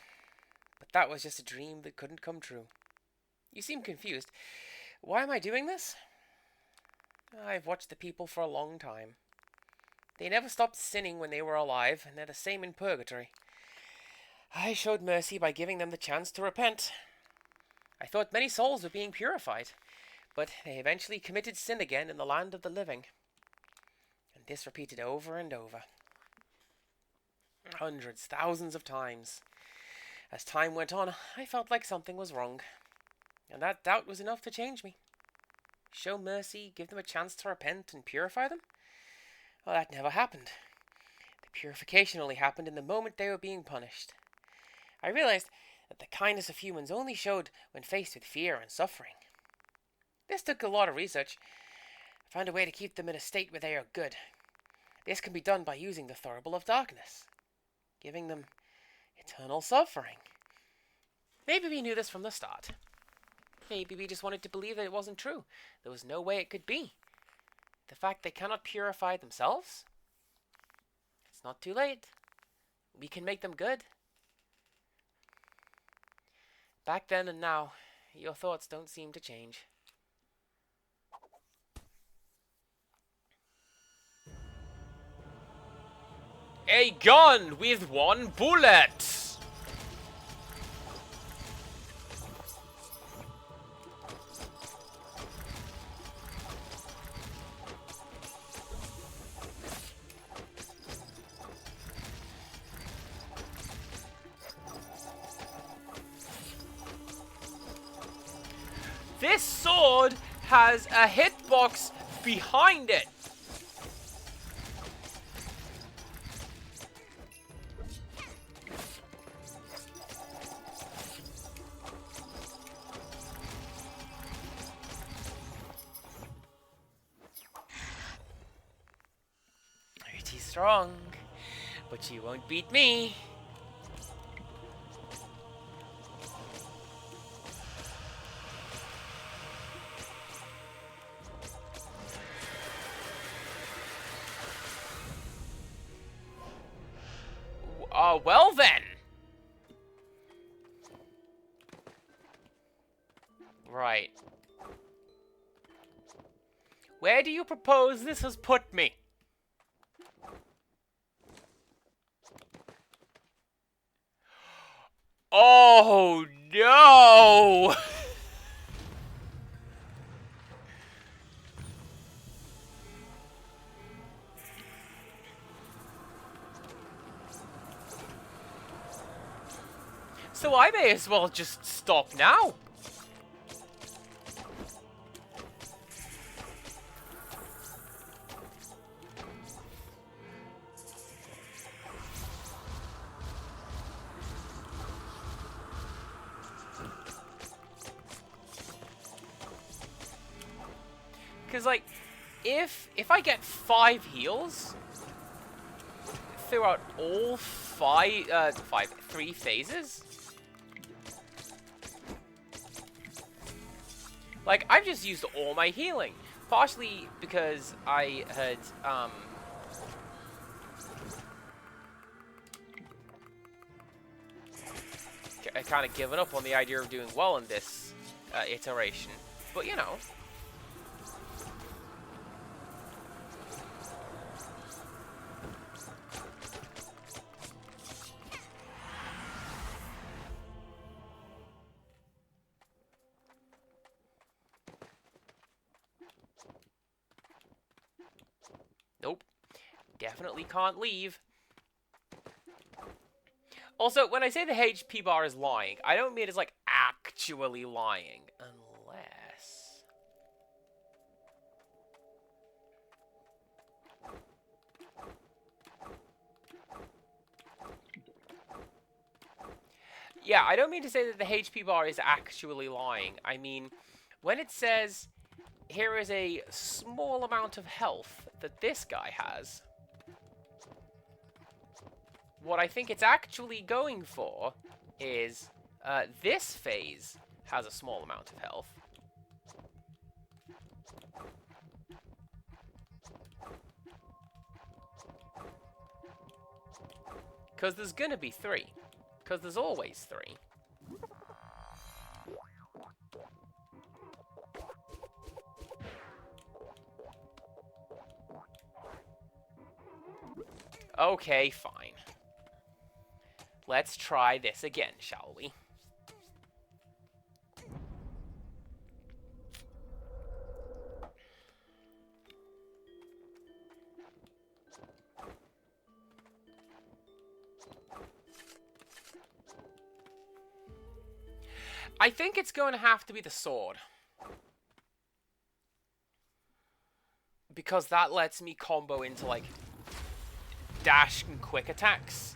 [SPEAKER 1] but that was just a dream that couldn't come true. You seem confused. Why am I doing this? I've watched the people for a long time. They never stopped sinning when they were alive, and they're the same in purgatory. I showed mercy by giving them the chance to repent. I thought many souls were being purified, but they eventually committed sin again in the land of the living. And this repeated over and over. Hundreds, thousands of times. As time went on, I felt like something was wrong. And that doubt was enough to change me. Show mercy, give them a chance to repent and purify them? Well, that never happened. The purification only happened in the moment they were being punished. I realized that the kindness of humans only showed when faced with fear and suffering. This took a lot of research. I found a way to keep them in a state where they are good. This can be done by using the Thurible of Darkness, giving them eternal suffering. Maybe we knew this from the start. Maybe we just wanted to believe that it wasn't true. There was no way it could be. The fact they cannot purify themselves? It's not too late. We can make them good. Back then and now, your thoughts don't seem to change. A gun with one bullet! This sword has a hitbox behind it. Pretty strong, but you won't beat me. Well then. Right. Where do you propose this has put me? Oh no! So I may as well just stop now. Because, like, if I get 5 heals throughout all 3 phases, Like, I've just used all my healing. Partially because I had, kind of given up on the idea of doing well in this iteration. But, you know. Nope. Definitely can't leave. Also, when I say the HP bar is lying, I don't mean it's like actually lying. Unless... Yeah, I don't mean to say that the HP bar is actually lying. I mean, when it says, here is a small amount of health that this guy has, what I think it's actually going for is, this phase has a small amount of health. Because there's gonna be 3. Because there's always 3. Okay, fine. Let's try this again, shall we? I think it's going to have to be the sword. Because that lets me combo into, like, dash and quick attacks.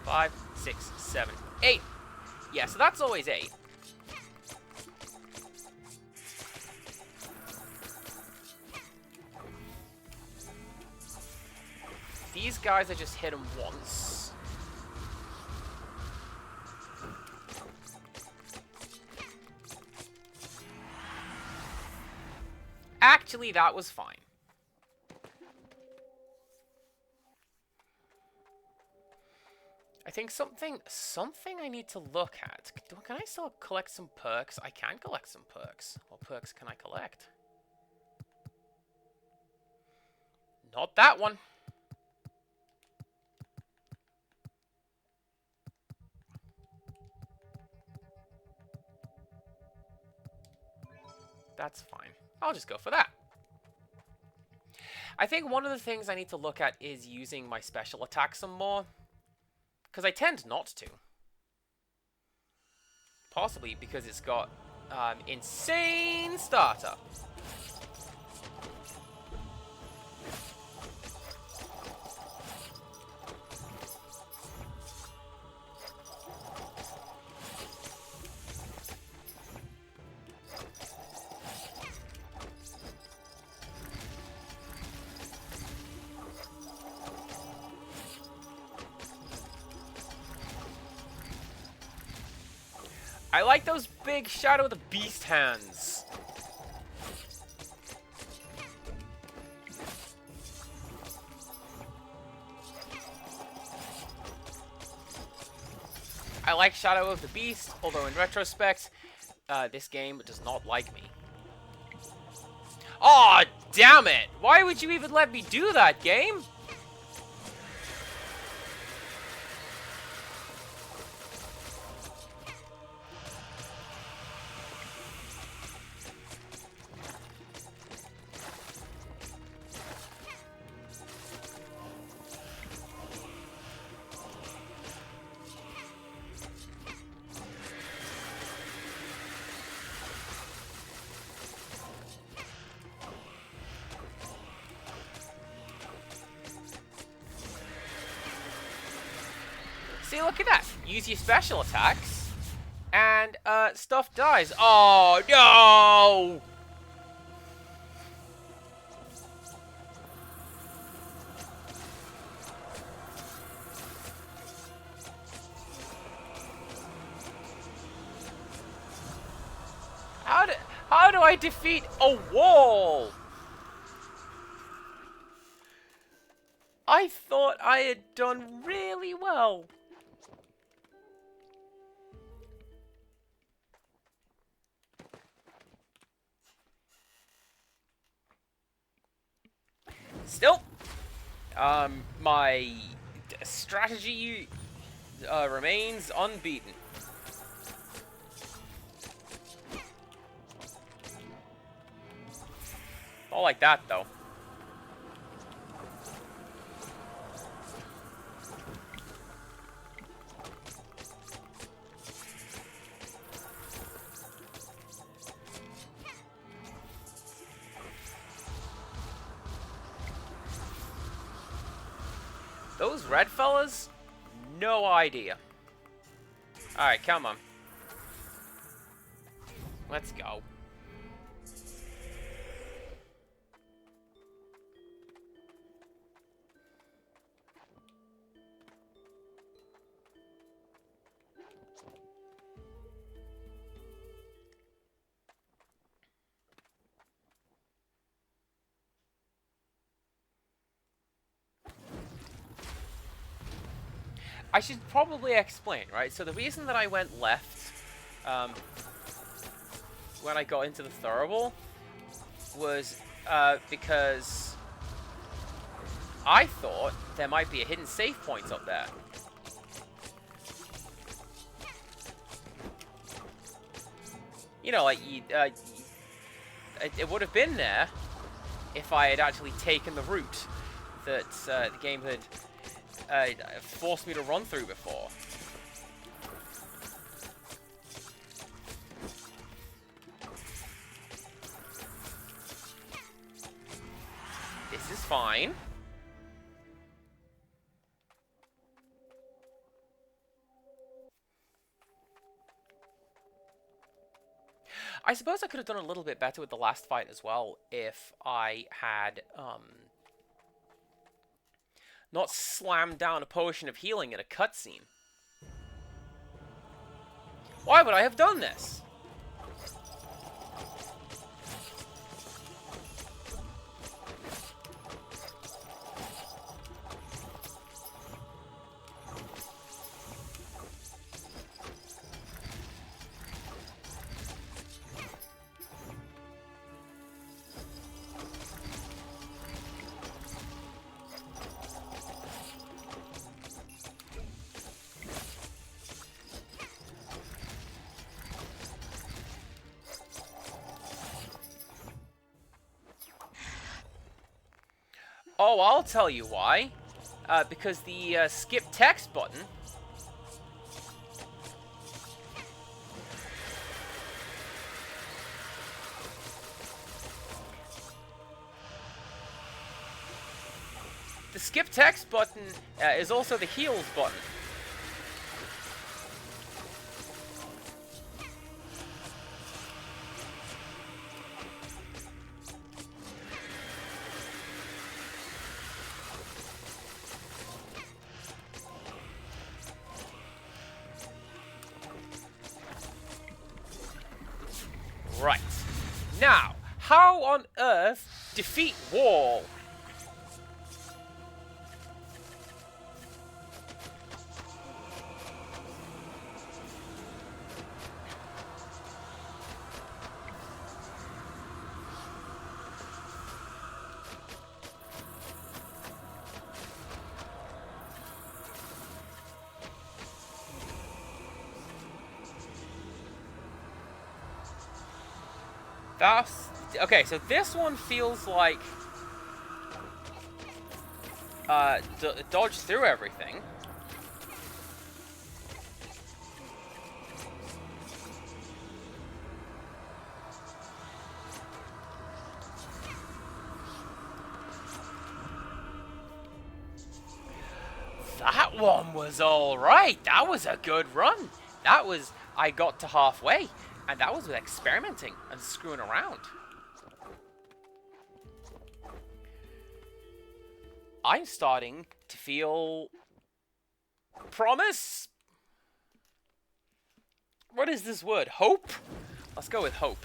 [SPEAKER 1] Five, 6, 7, 8. Yeah, so that's always 8. These guys, I just hit them once. Actually, that was fine. I think something I need to look at. Can I still collect some perks? I can collect some perks. What perks can I collect? Not that one. That's fine. I'll just go for that. I think one of the things I need to look at is using my special attack some more. Because I tend not to. Possibly because it's got insane startup. I like those big Shadow of the Beast hands. I like Shadow of the Beast, although in retrospect, this game does not like me. Aw, damn it! Why would you even let me do that, game? See, look at that. Use your special attacks, and stuff dies. Oh no! How do I defeat a wall? I thought I had done really well. Still, my strategy remains unbeaten. Not like that, though. Those red fellas? No idea. Alright, come on. Let's go. I should probably explain, right? So the reason that I went left when I got into the Thurible was because I thought there might be a hidden save point up there. You know, like, it would have been there if I had actually taken the route that the game had forced me to run through before. This is fine. I suppose I could have done a little bit better with the last fight as well if I had not slammed down a potion of healing in a cutscene. Why would I have done this? Oh, I'll tell you why. Because the skip text button is also the heals button. Right. Now, how on earth defeat Wall? Okay, so this one feels like dodge through everything. That one was alright. That was a good run. That was... I got to halfway. And that was with experimenting and screwing around. I'm starting to feel... promise? What is this word? Hope? Let's go with hope.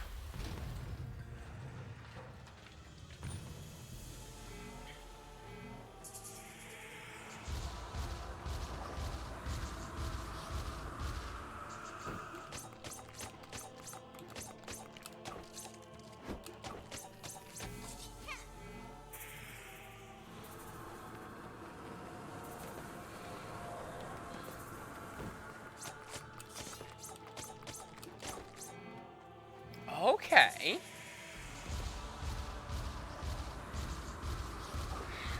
[SPEAKER 1] Okay.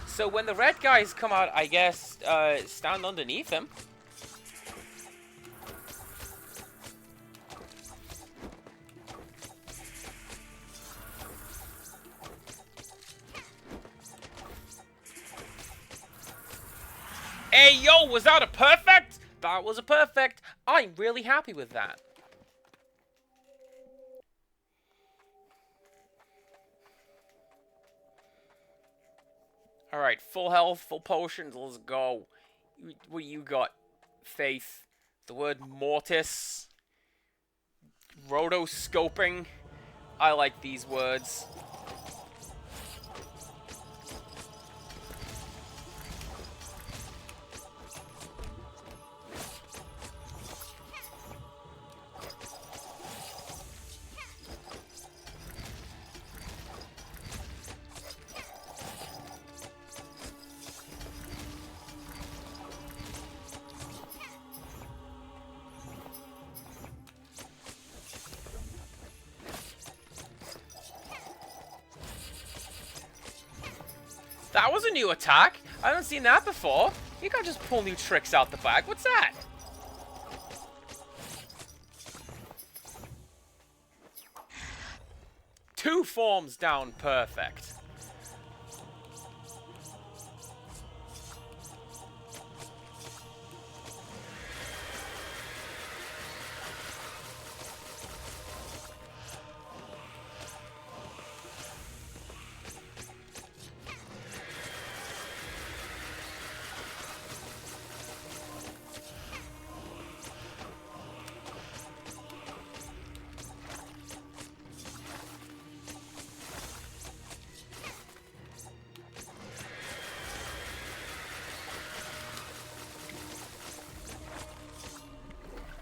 [SPEAKER 1] So when the red guys come out, I guess, stand underneath them. Hey, yo, was that a perfect? That was a perfect. I'm really happy with that. Alright, full health, full potions, let's go. What you got? Faith. The word mortis. Rotoscoping. I like these words. That was a new attack. I haven't seen that before. You can't just pull new tricks out the bag. What's that? Two forms down perfect.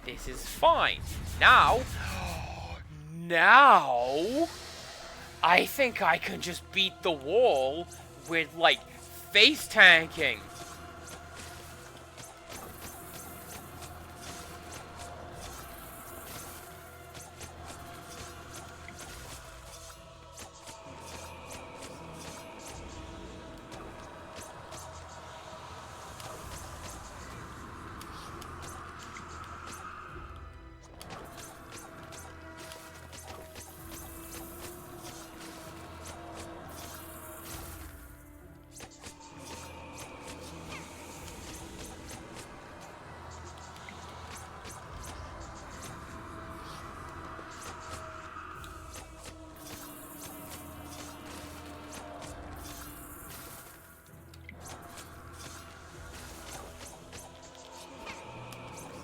[SPEAKER 1] This is fine. Now, I think I can just beat the wall with, like, face tanking.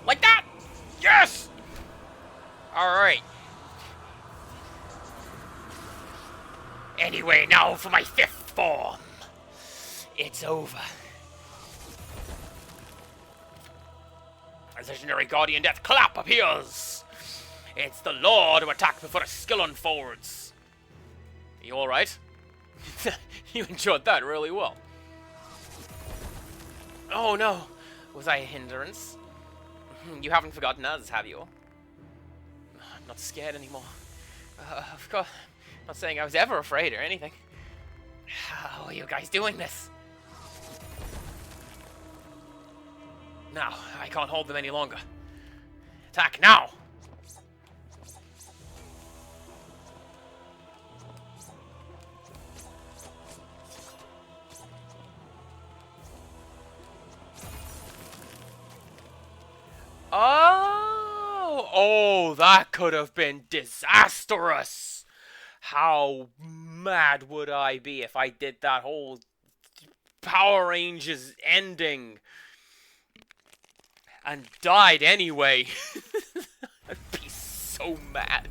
[SPEAKER 1] Like that! Yes! Alright. Anyway, now for my fifth form. It's over. As legendary Guardian Death Clap appears. It's the Lord who attacks before a skill unfolds. Are you alright? You enjoyed that really well. Oh no. Was I a hindrance? You haven't forgotten us, have you? I'm not scared anymore. Of course, I'm not saying I was ever afraid or anything. How are you guys doing this? Now, I can't hold them any longer. Attack now! Oh, that could have been disastrous. How mad would I be if I did that whole Power Rangers ending and died anyway? I'd be so mad.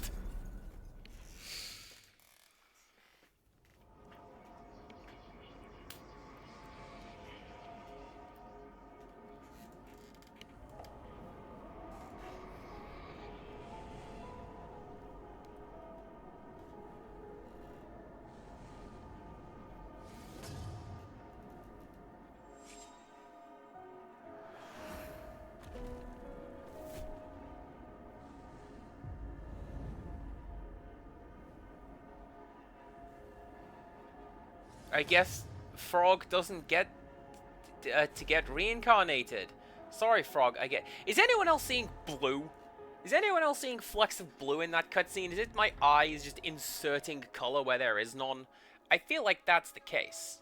[SPEAKER 1] I guess Frog doesn't get to get reincarnated. Sorry, Frog. I get. Is anyone else seeing blue? Is anyone else seeing flecks of blue in that cutscene? Is it my eyes just inserting color where there is none? I feel like that's the case.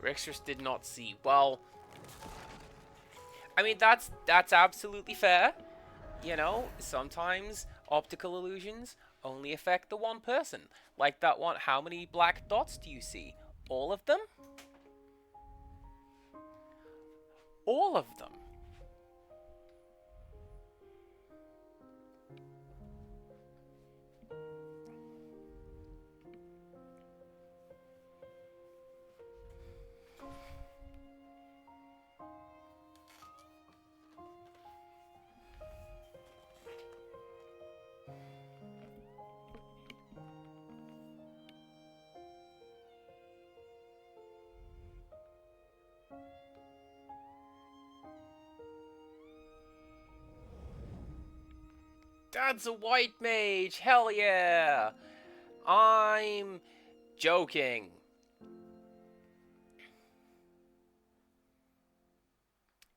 [SPEAKER 1] Rexus did not see. Well, I mean, that's absolutely fair. You know, sometimes optical illusions only affect the one person. Like that one, how many black dots do you see? All of them? All of them. Dad's a white mage, hell yeah! I'm joking.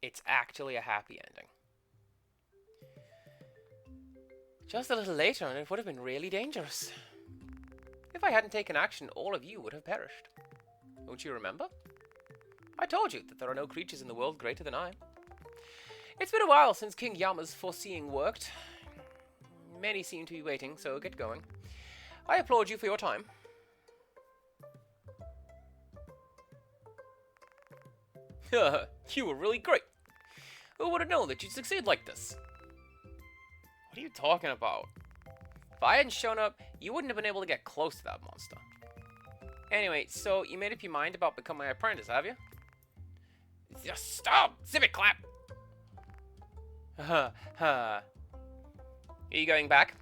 [SPEAKER 1] It's actually a happy ending. Just a little later and it would have been really dangerous. If I hadn't taken action, all of you would have perished. Don't you remember? I told you that there are no creatures in the world greater than I. It's been a while since King Yama's foreseeing worked. Many seem to be waiting, so get going. I applaud you for your time. You were really great. Who would have known that you'd succeed like this? What are you talking about? If I hadn't shown up, you wouldn't have been able to get close to that monster. Anyway, so you made up your mind about becoming my apprentice, have you? Just stop! Zip it, clap! Are you going back?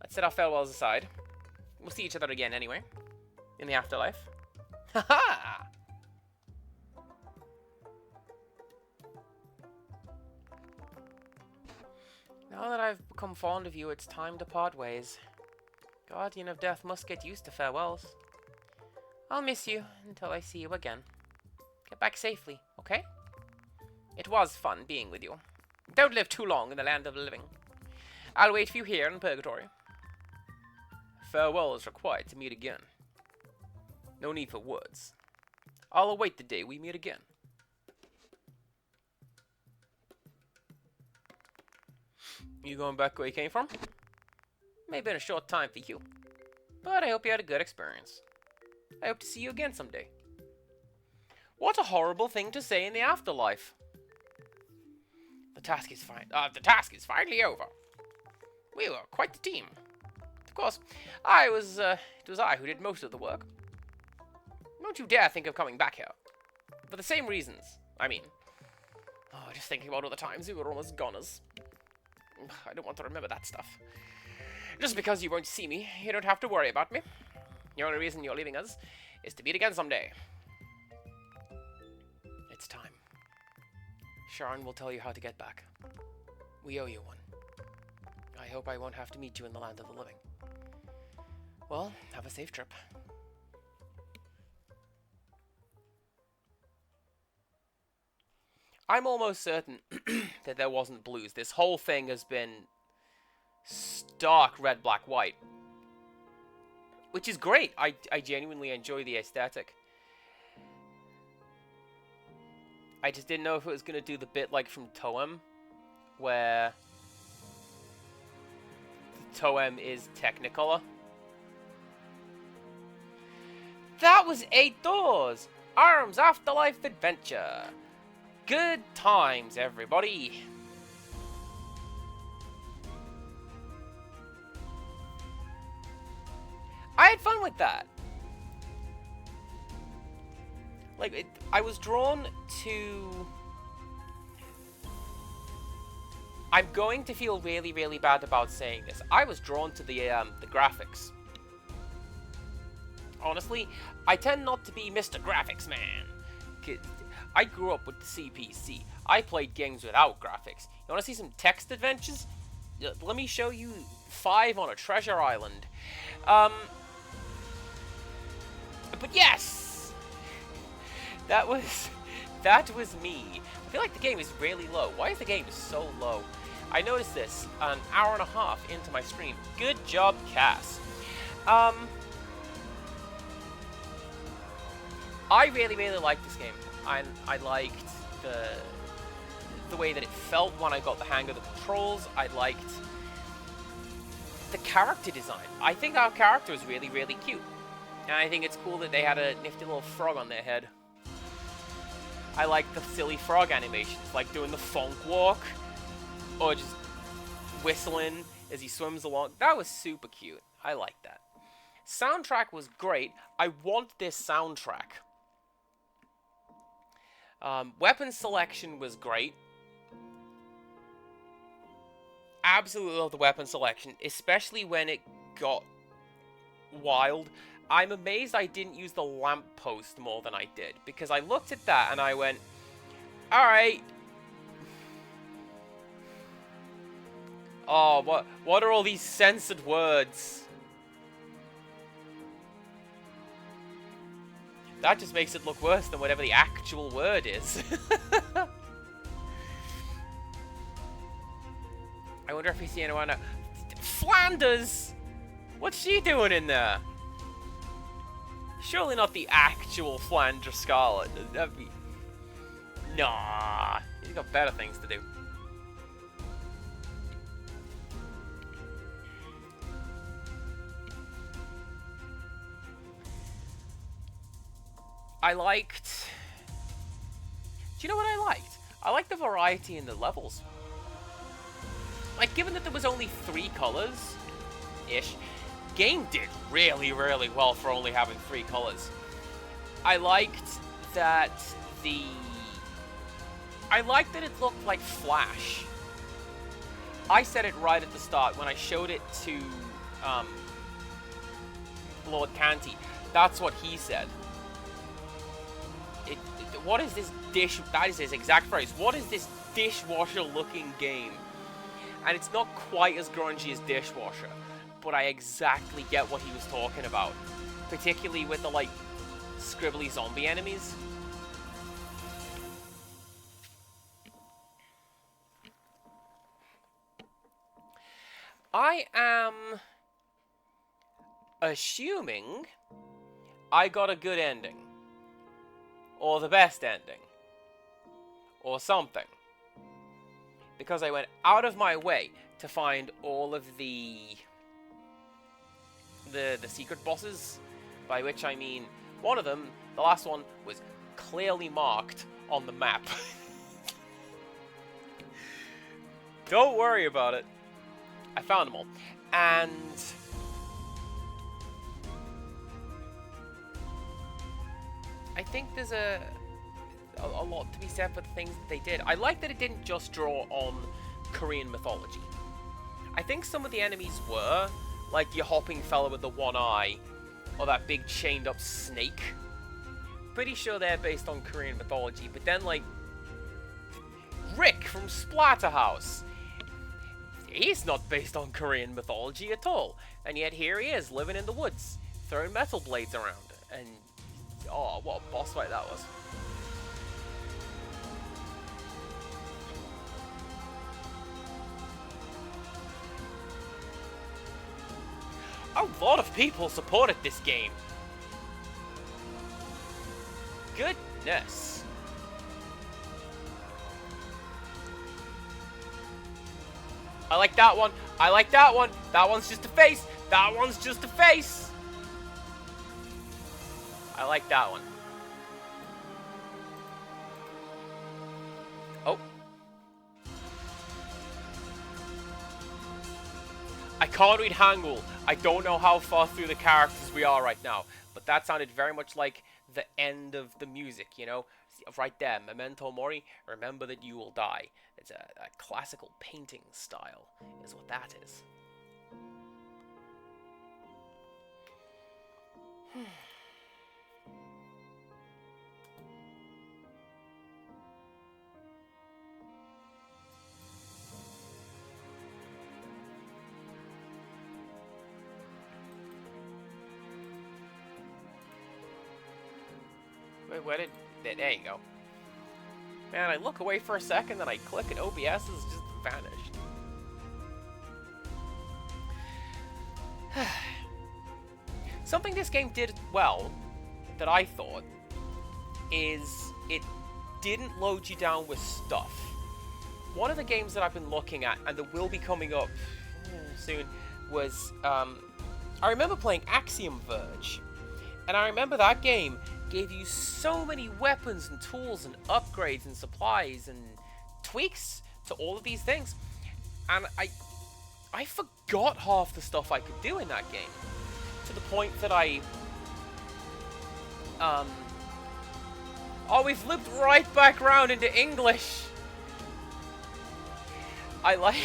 [SPEAKER 1] Let's set our farewells aside. We'll see each other again anyway. In the afterlife. Haha! Now that I've become fond of you, it's time to part ways. Guardian of Death must get used to farewells. I'll miss you until I see you again. Get back safely, okay? It was fun being with you. Don't live too long in the land of the living. I'll wait for you here in Purgatory. Farewell is required to meet again. No need for words. I'll await the day we meet again. You going back where you came from? May have been a short time for you, but I hope you had a good experience. I hope to see you again someday. What a horrible thing to say in the afterlife. The task is finally over. We were quite the team. Of course, it was I who did most of the work. Don't you dare think of coming back here. For the same reasons. I mean, just thinking about all the times we were almost goners. I don't want to remember that stuff. Just because you won't see me, you don't have to worry about me. The only reason you're leaving us is to meet again someday. It's time. Sharon will tell you how to get back. We owe you one. I hope I won't have to meet you in the land of the living. Well, have a safe trip. I'm almost certain that there wasn't blues. This whole thing has been stark red, black, white. Which is great. I genuinely enjoy the aesthetic. I just didn't know if it was going to do the bit like from Toem, where the Toem is Technicolor. That was 8Doors! Arum's Afterlife Adventure! Good times, everybody! I had fun with that! Like, I was drawn to... I'm going to feel really, really bad about saying this. I was drawn to the graphics. Honestly, I tend not to be Mr. Graphics Man. I grew up with the CPC. I played games without graphics. You want to see some text adventures? Let me show you 5 on a treasure island. But yes! That was me. I feel like the game is really low. Why is the game so low? I noticed this an hour and a half into my stream. Good job, Cass. I really, really liked this game. I liked the way that it felt when I got the hang of the controls. I liked the character design. I think our character is really, really cute. And I think it's cool that they had a nifty little frog on their head. I like the silly frog animations, like doing the funk walk, or just whistling as he swims along. That was super cute. I like that. Soundtrack was great. I want this soundtrack. Weapon selection was great. Absolutely love the weapon selection, especially when it got wild. I'm amazed I didn't use the lamppost more than I did, because I looked at that and I went, alright. Oh, what are all these censored words? That just makes it look worse than whatever the actual word is. I wonder if we see anyone. Flanders! What's she doing in there? Surely not the actual Flanders Scarlet. That'd be... Nah. He's got better things to do. I liked... Do you know what I liked? I liked the variety in the levels. Like, given that there was only 3 colors-ish, game did really, really well for only having 3 colors. I liked that I liked that it looked like Flash. I said it right at the start when I showed it to Lord Canty. That's what he said. What is this dish... That is his exact phrase. What is this dishwasher-looking game? And it's not quite as grungy as Dishwasher, but I exactly get what he was talking about. Particularly with the, like, scribbly zombie enemies. I am assuming I got a good ending. Or the best ending. Or something. Because I went out of my way to find all of the secret bosses. By which I mean, one of them, the last one, was clearly marked on the map. Don't worry about it. I found them all. And... I think there's a lot to be said for the things that they did. I like that it didn't just draw on Korean mythology. I think some of the enemies were, like your hopping fella with the one eye, or that big chained up snake. Pretty sure they're based on Korean mythology, but then like Rick from Splatterhouse. He's not based on Korean mythology at all. And yet here he is, living in the woods, throwing metal blades around. And, oh, what a boss fight that was. A lot of people supported this game. Goodness. I like that one. I like that one. That one's just a face. That one's just a face. I like that one. Oh. I can't read Hangul. I don't know how far through the characters we are right now, but that sounded very much like the end of the music, you know? Right there, Memento Mori, remember that you will die. It's a classical painting style, is what that is. Wait, where did... There you go. Man, I look away for a second, then I click and OBS has just vanished. Something this game did well, that I thought, is it didn't load you down with stuff. One of the games that I've been looking at, and that will be coming up soon, was, I remember playing Axiom Verge. And I remember that game gave you so many weapons and tools and upgrades and supplies and tweaks to all of these things. And I forgot half the stuff I could do in that game. To the point that oh, we've looped right back around into English. I like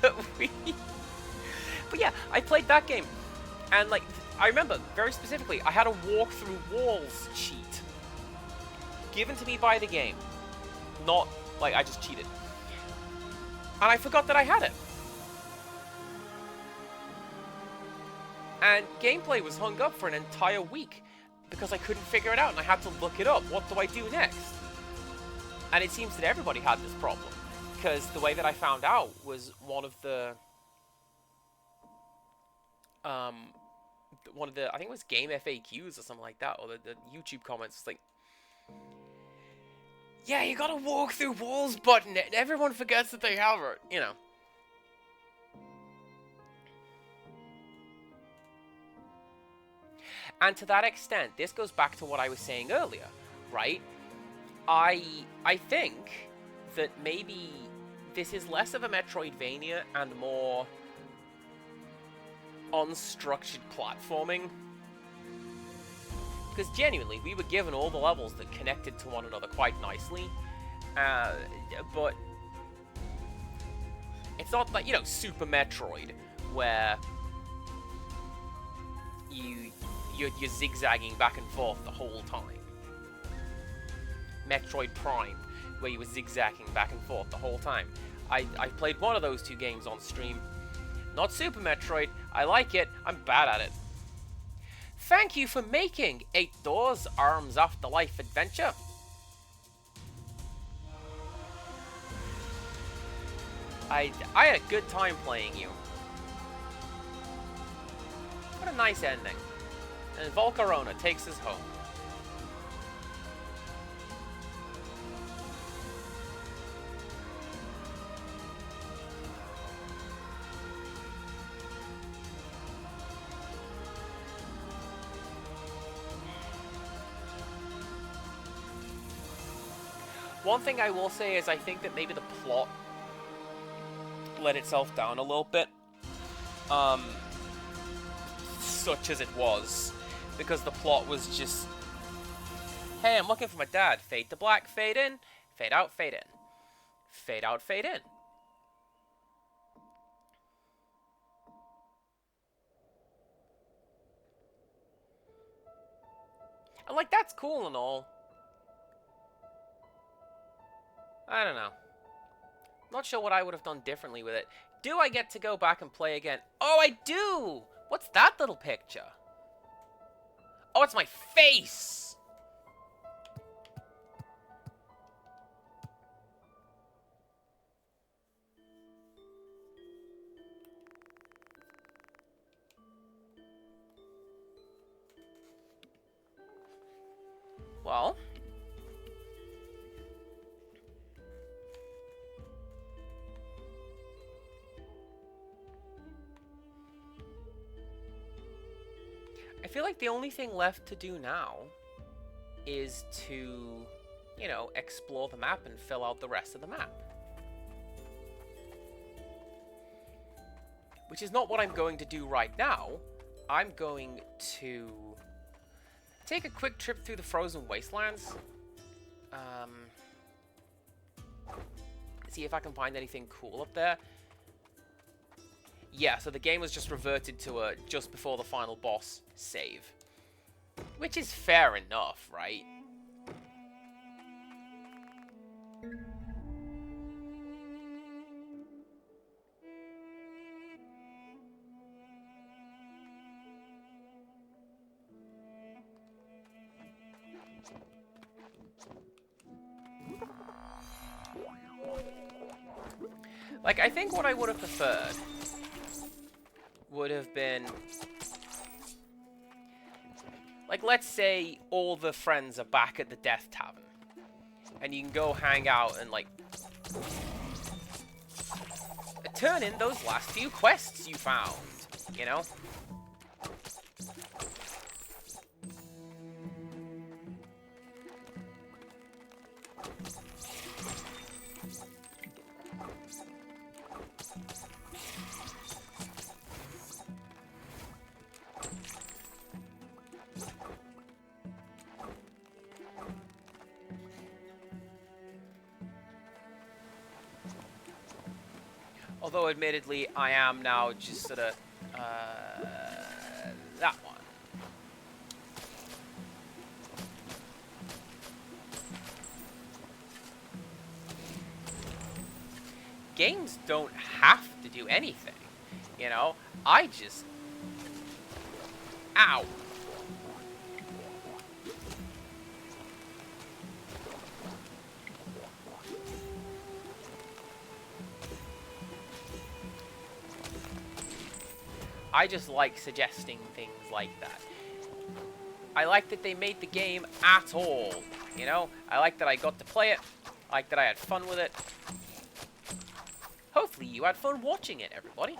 [SPEAKER 1] that we... But yeah, I played that game. And like, I remember, very specifically, I had a walk through walls cheat. Given to me by the game. Not, like, I just cheated. And I forgot that I had it. And gameplay was hung up for an entire week. Because I couldn't figure it out and I had to look it up. What do I do next? And it seems that everybody had this problem. Because the way that I found out was one of the... I think it was game FAQs or something like that, or the YouTube comments, like, yeah, you gotta walk through walls button, and everyone forgets that they have it, you know. And to that extent, this goes back to what I was saying earlier, right? I think that maybe this is less of a Metroidvania and more unstructured platforming. Because genuinely, we were given all the levels that connected to one another quite nicely. But it's not like, you know, Super Metroid, where you're zigzagging back and forth the whole time. Metroid Prime, where you were zigzagging back and forth the whole time. I played one of those two games on stream. Not Super Metroid. I like it. I'm bad at it. Thank you for making 8Doors Arum's Afterlife adventure. I had a good time playing you. What a nice ending. And Volcarona takes us home. One thing I will say is I think that maybe the plot let itself down a little bit. Such as it was. Because the plot was just... Hey, I'm looking for my dad. Fade to black, fade in. Fade out, fade in. Fade out, fade in. And like, that's cool and all. I don't know. Not sure what I would have done differently with it. Do I get to go back and play again? Oh, I do! What's that little picture? Oh, it's my face! Well... I feel like the only thing left to do now is to, you know, explore the map and fill out the rest of the map. Which is not what I'm going to do right now. I'm going to take a quick trip through the frozen wastelands. See if I can find anything cool up there. Yeah, so the game was just reverted to a just before the final boss save. Which is fair enough, right? Like, I think what I would have preferred would have been... Like, let's say all the friends are back at the Death Tavern. And you can go hang out and, like... turn in those last few quests you found, you know? Although, admittedly, I am now just sort of, that one. Games don't have to do anything, you know? I just... Ow! I just like suggesting things like that. I like that they made the game at all, you know? I like that I got to play it. I like that I had fun with it. Hopefully you had fun watching it, everybody.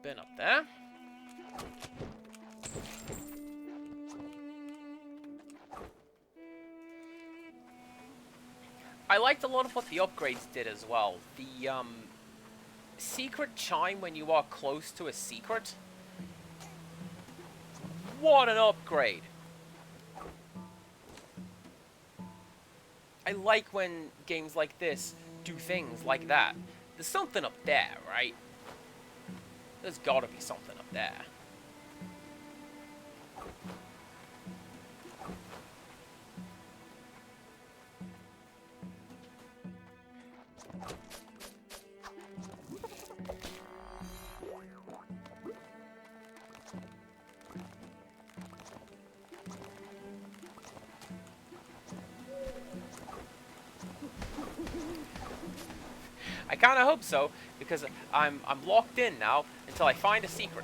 [SPEAKER 1] Been up there. I liked a lot of what the upgrades did as well. The secret chime when you are close to a secret. What an upgrade! I like when games like this do things like that. There's something up there, right? There's gotta be something up there. I kind of hope so, because I'm locked in now until I find a secret.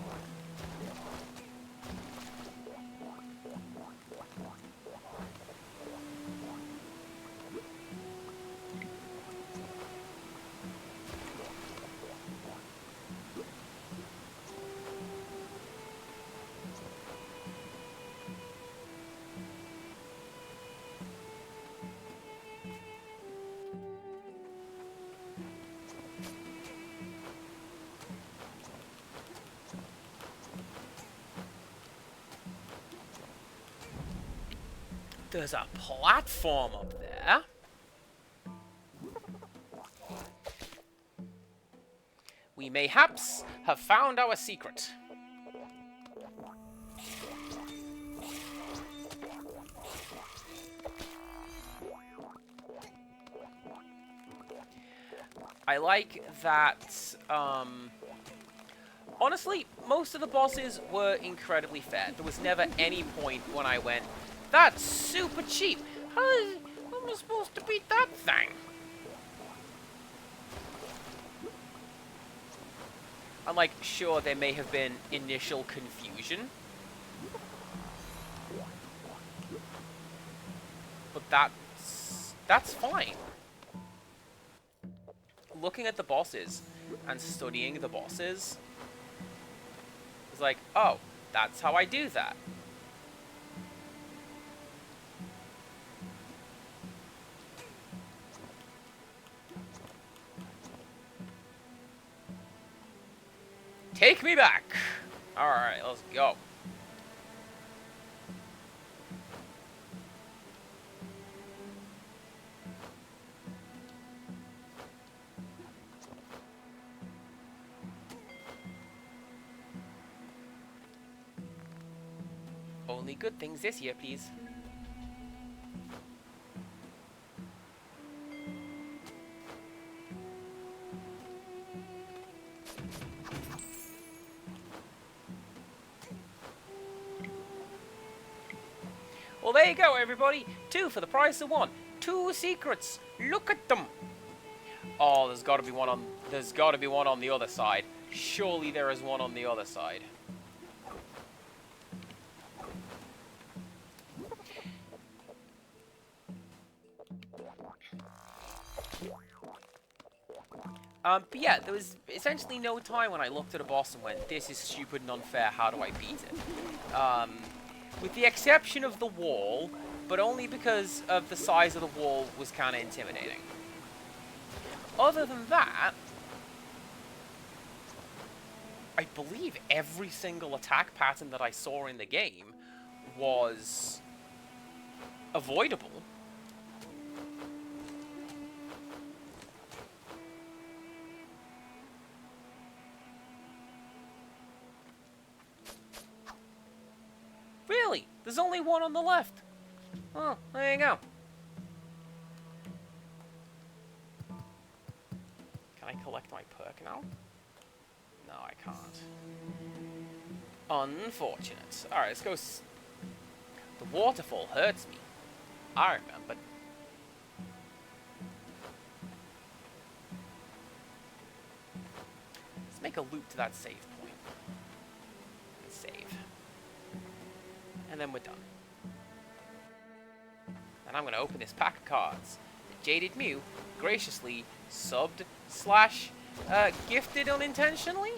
[SPEAKER 1] There's a platform up there. We mayhaps have found our secret. I like that, honestly, most of the bosses were incredibly fair. There was never any point when I went, that's how am I supposed to beat that thing? I'm like, sure, there may have been initial confusion, but that's fine. Looking at the bosses and studying the bosses, it's like, oh, that's how I do that. Take me back! Alright, let's go. Only good things this year, please. Well, there you go, everybody. 2 for the price of 1. 2 secrets. Look at them. Oh, there's got to be one on the other side. Surely there is one on the other side. But yeah, there was essentially no time when I looked at a boss and went, this is stupid and unfair, how do I beat it? With the exception of the wall, but only because of the size of the wall was kind of intimidating. Other than that, I believe every single attack pattern that I saw in the game was avoidable. Really? There's only one on the left. Oh, there you go. Can I collect my perk now? No, I can't. Unfortunate. Alright, let's go. The waterfall hurts me. I remember. Let's make a loop to that save point. And save. And then we're done. And I'm going to open this pack of cards that Jaded Mew graciously subbed / gifted unintentionally?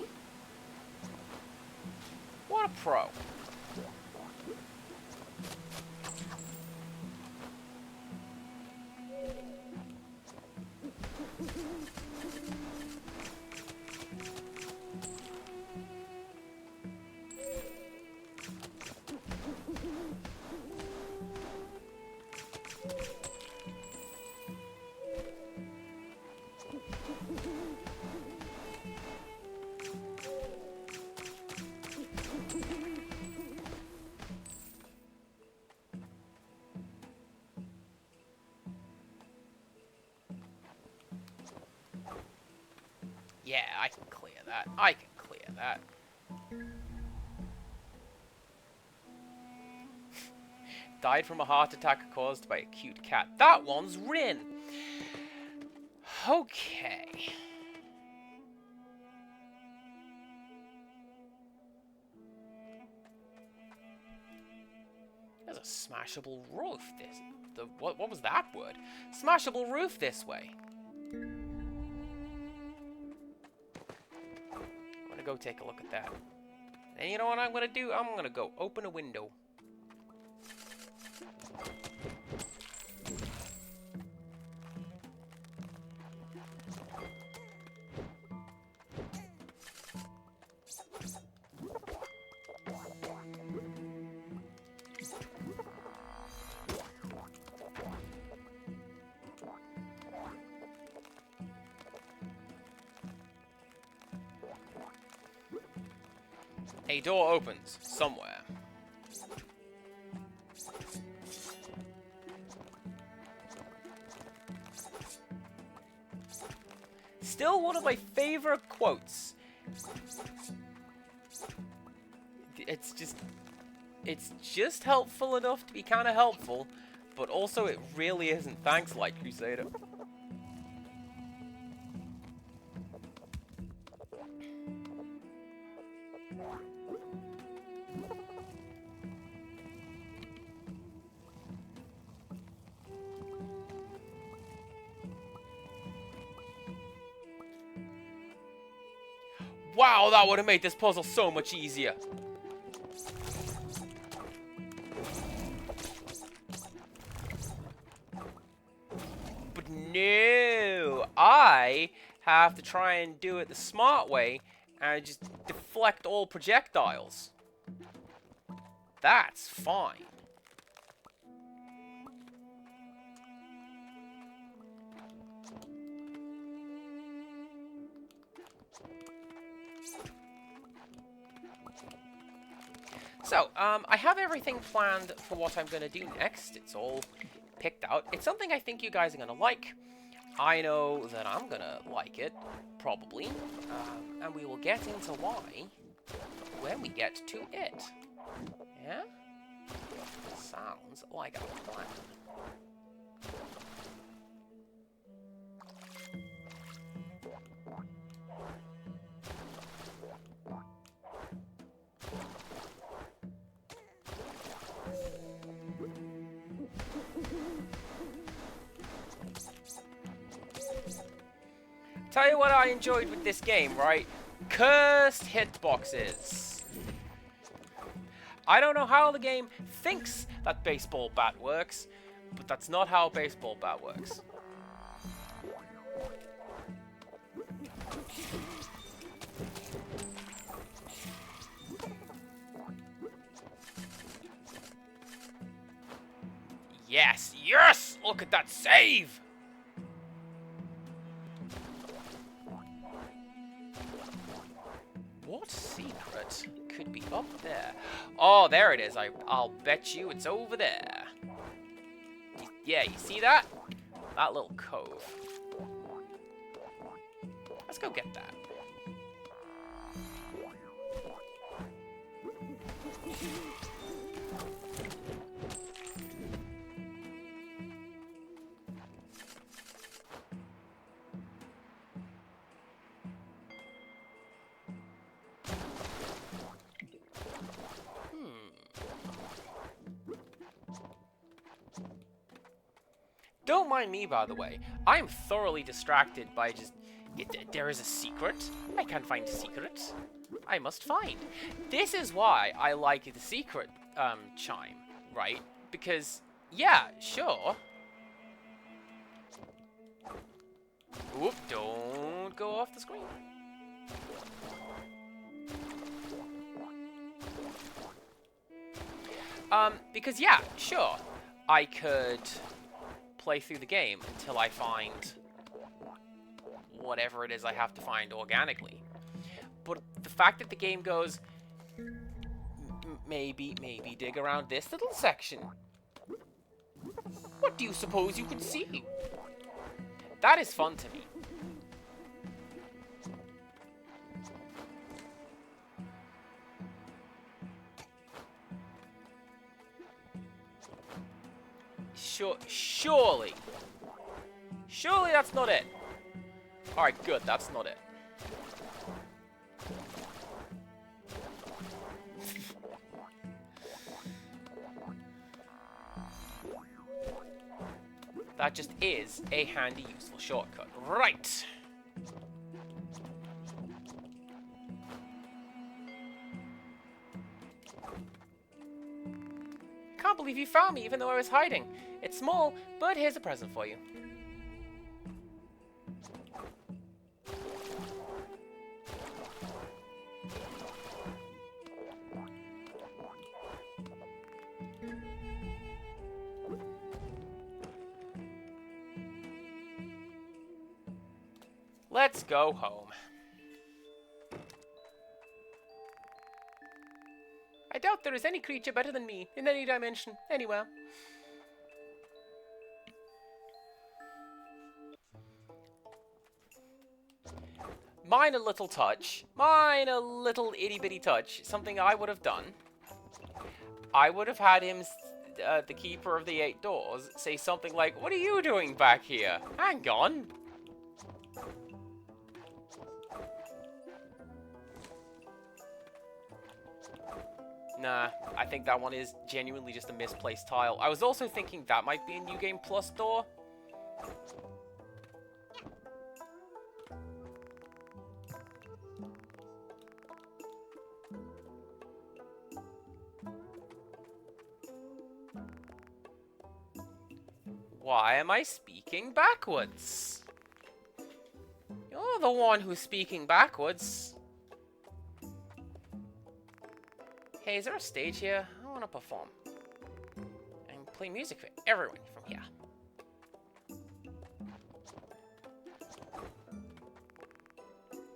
[SPEAKER 1] What a pro. Yeah, I can clear that. I can clear that. Died from a heart attack caused by a cute cat. That one's Rin. Okay. There's a smashable roof what was that word? Smashable roof this way. I'm gonna go take a look at that. And you know what I'm gonna do? I'm gonna go open a window. A door opens somewhere. Still one of my favorite quotes. It's just helpful enough to be kind of helpful, but also it really isn't. Thanks, Light Crusader. Wow, that would have made this puzzle so much easier. But no, I have to try and do it the smart way and just deflect all projectiles. That's fine. So, I have everything planned for what I'm going to do next. It's all picked out. It's something I think you guys are going to like. I know that I'm going to like it, probably. And we will get into why when we get to it. Yeah? Sounds like a plan. Tell you what I enjoyed with this game, right? Cursed hitboxes. I don't know how the game thinks that baseball bat works, but that's not how a baseball bat works. Yes, yes! Look at that save! What secret could be up there? Oh, there it is. I'll bet you it's over there. Yeah, you see that? That little cove. Let's go get that. Don't mind me, by the way. I'm thoroughly distracted by just... there is a secret? I can't find a secret. I must find. This is why I like the secret chime, right? Because, yeah, sure. Oop, don't go off the screen. Because, yeah, sure. I could play through the game until I find whatever it is I have to find organically. But the fact that the game goes, maybe dig around this little section. What do you suppose you could see? That is fun to me. Surely that's not it. Alright, good, that's not it. That just is a handy, useful shortcut. Right. Can't believe you found me even though I was hiding. It's small, but here's a present for you. Let's go home. I doubt there is any creature better than me in any dimension, anywhere. Mine a little touch. Mine a little itty-bitty touch. Something I would have done. I would have had him, the keeper of the 8 Doors, say something like, "What are you doing back here? Hang on." Nah, I think that one is genuinely just a misplaced tile. I was also thinking that might be a New Game Plus door. Why am I speaking backwards? You're the one who's speaking backwards. Hey, is there a stage here? I want to perform. And play music for everyone from here.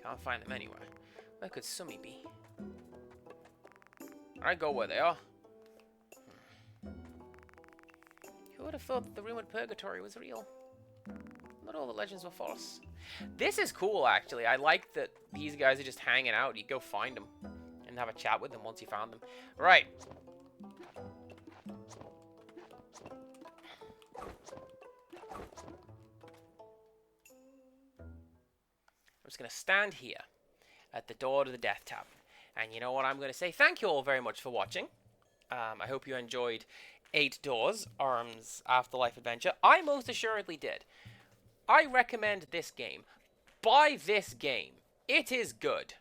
[SPEAKER 1] Can't find them anywhere. Where could Sumi be? I go where they are. Who would have thought that the rumored purgatory was real? Not all the legends were false. This is cool, actually. I like that these guys are just hanging out. You go find them and have a chat with them once you found them. Right. I'm just going to stand here at the door to the Death Tavern. And you know what I'm going to say? Thank you all very much for watching. I hope you enjoyed 8 Doors, Arum's Afterlife adventure. I most assuredly did. I recommend this game. Buy this game. It is good.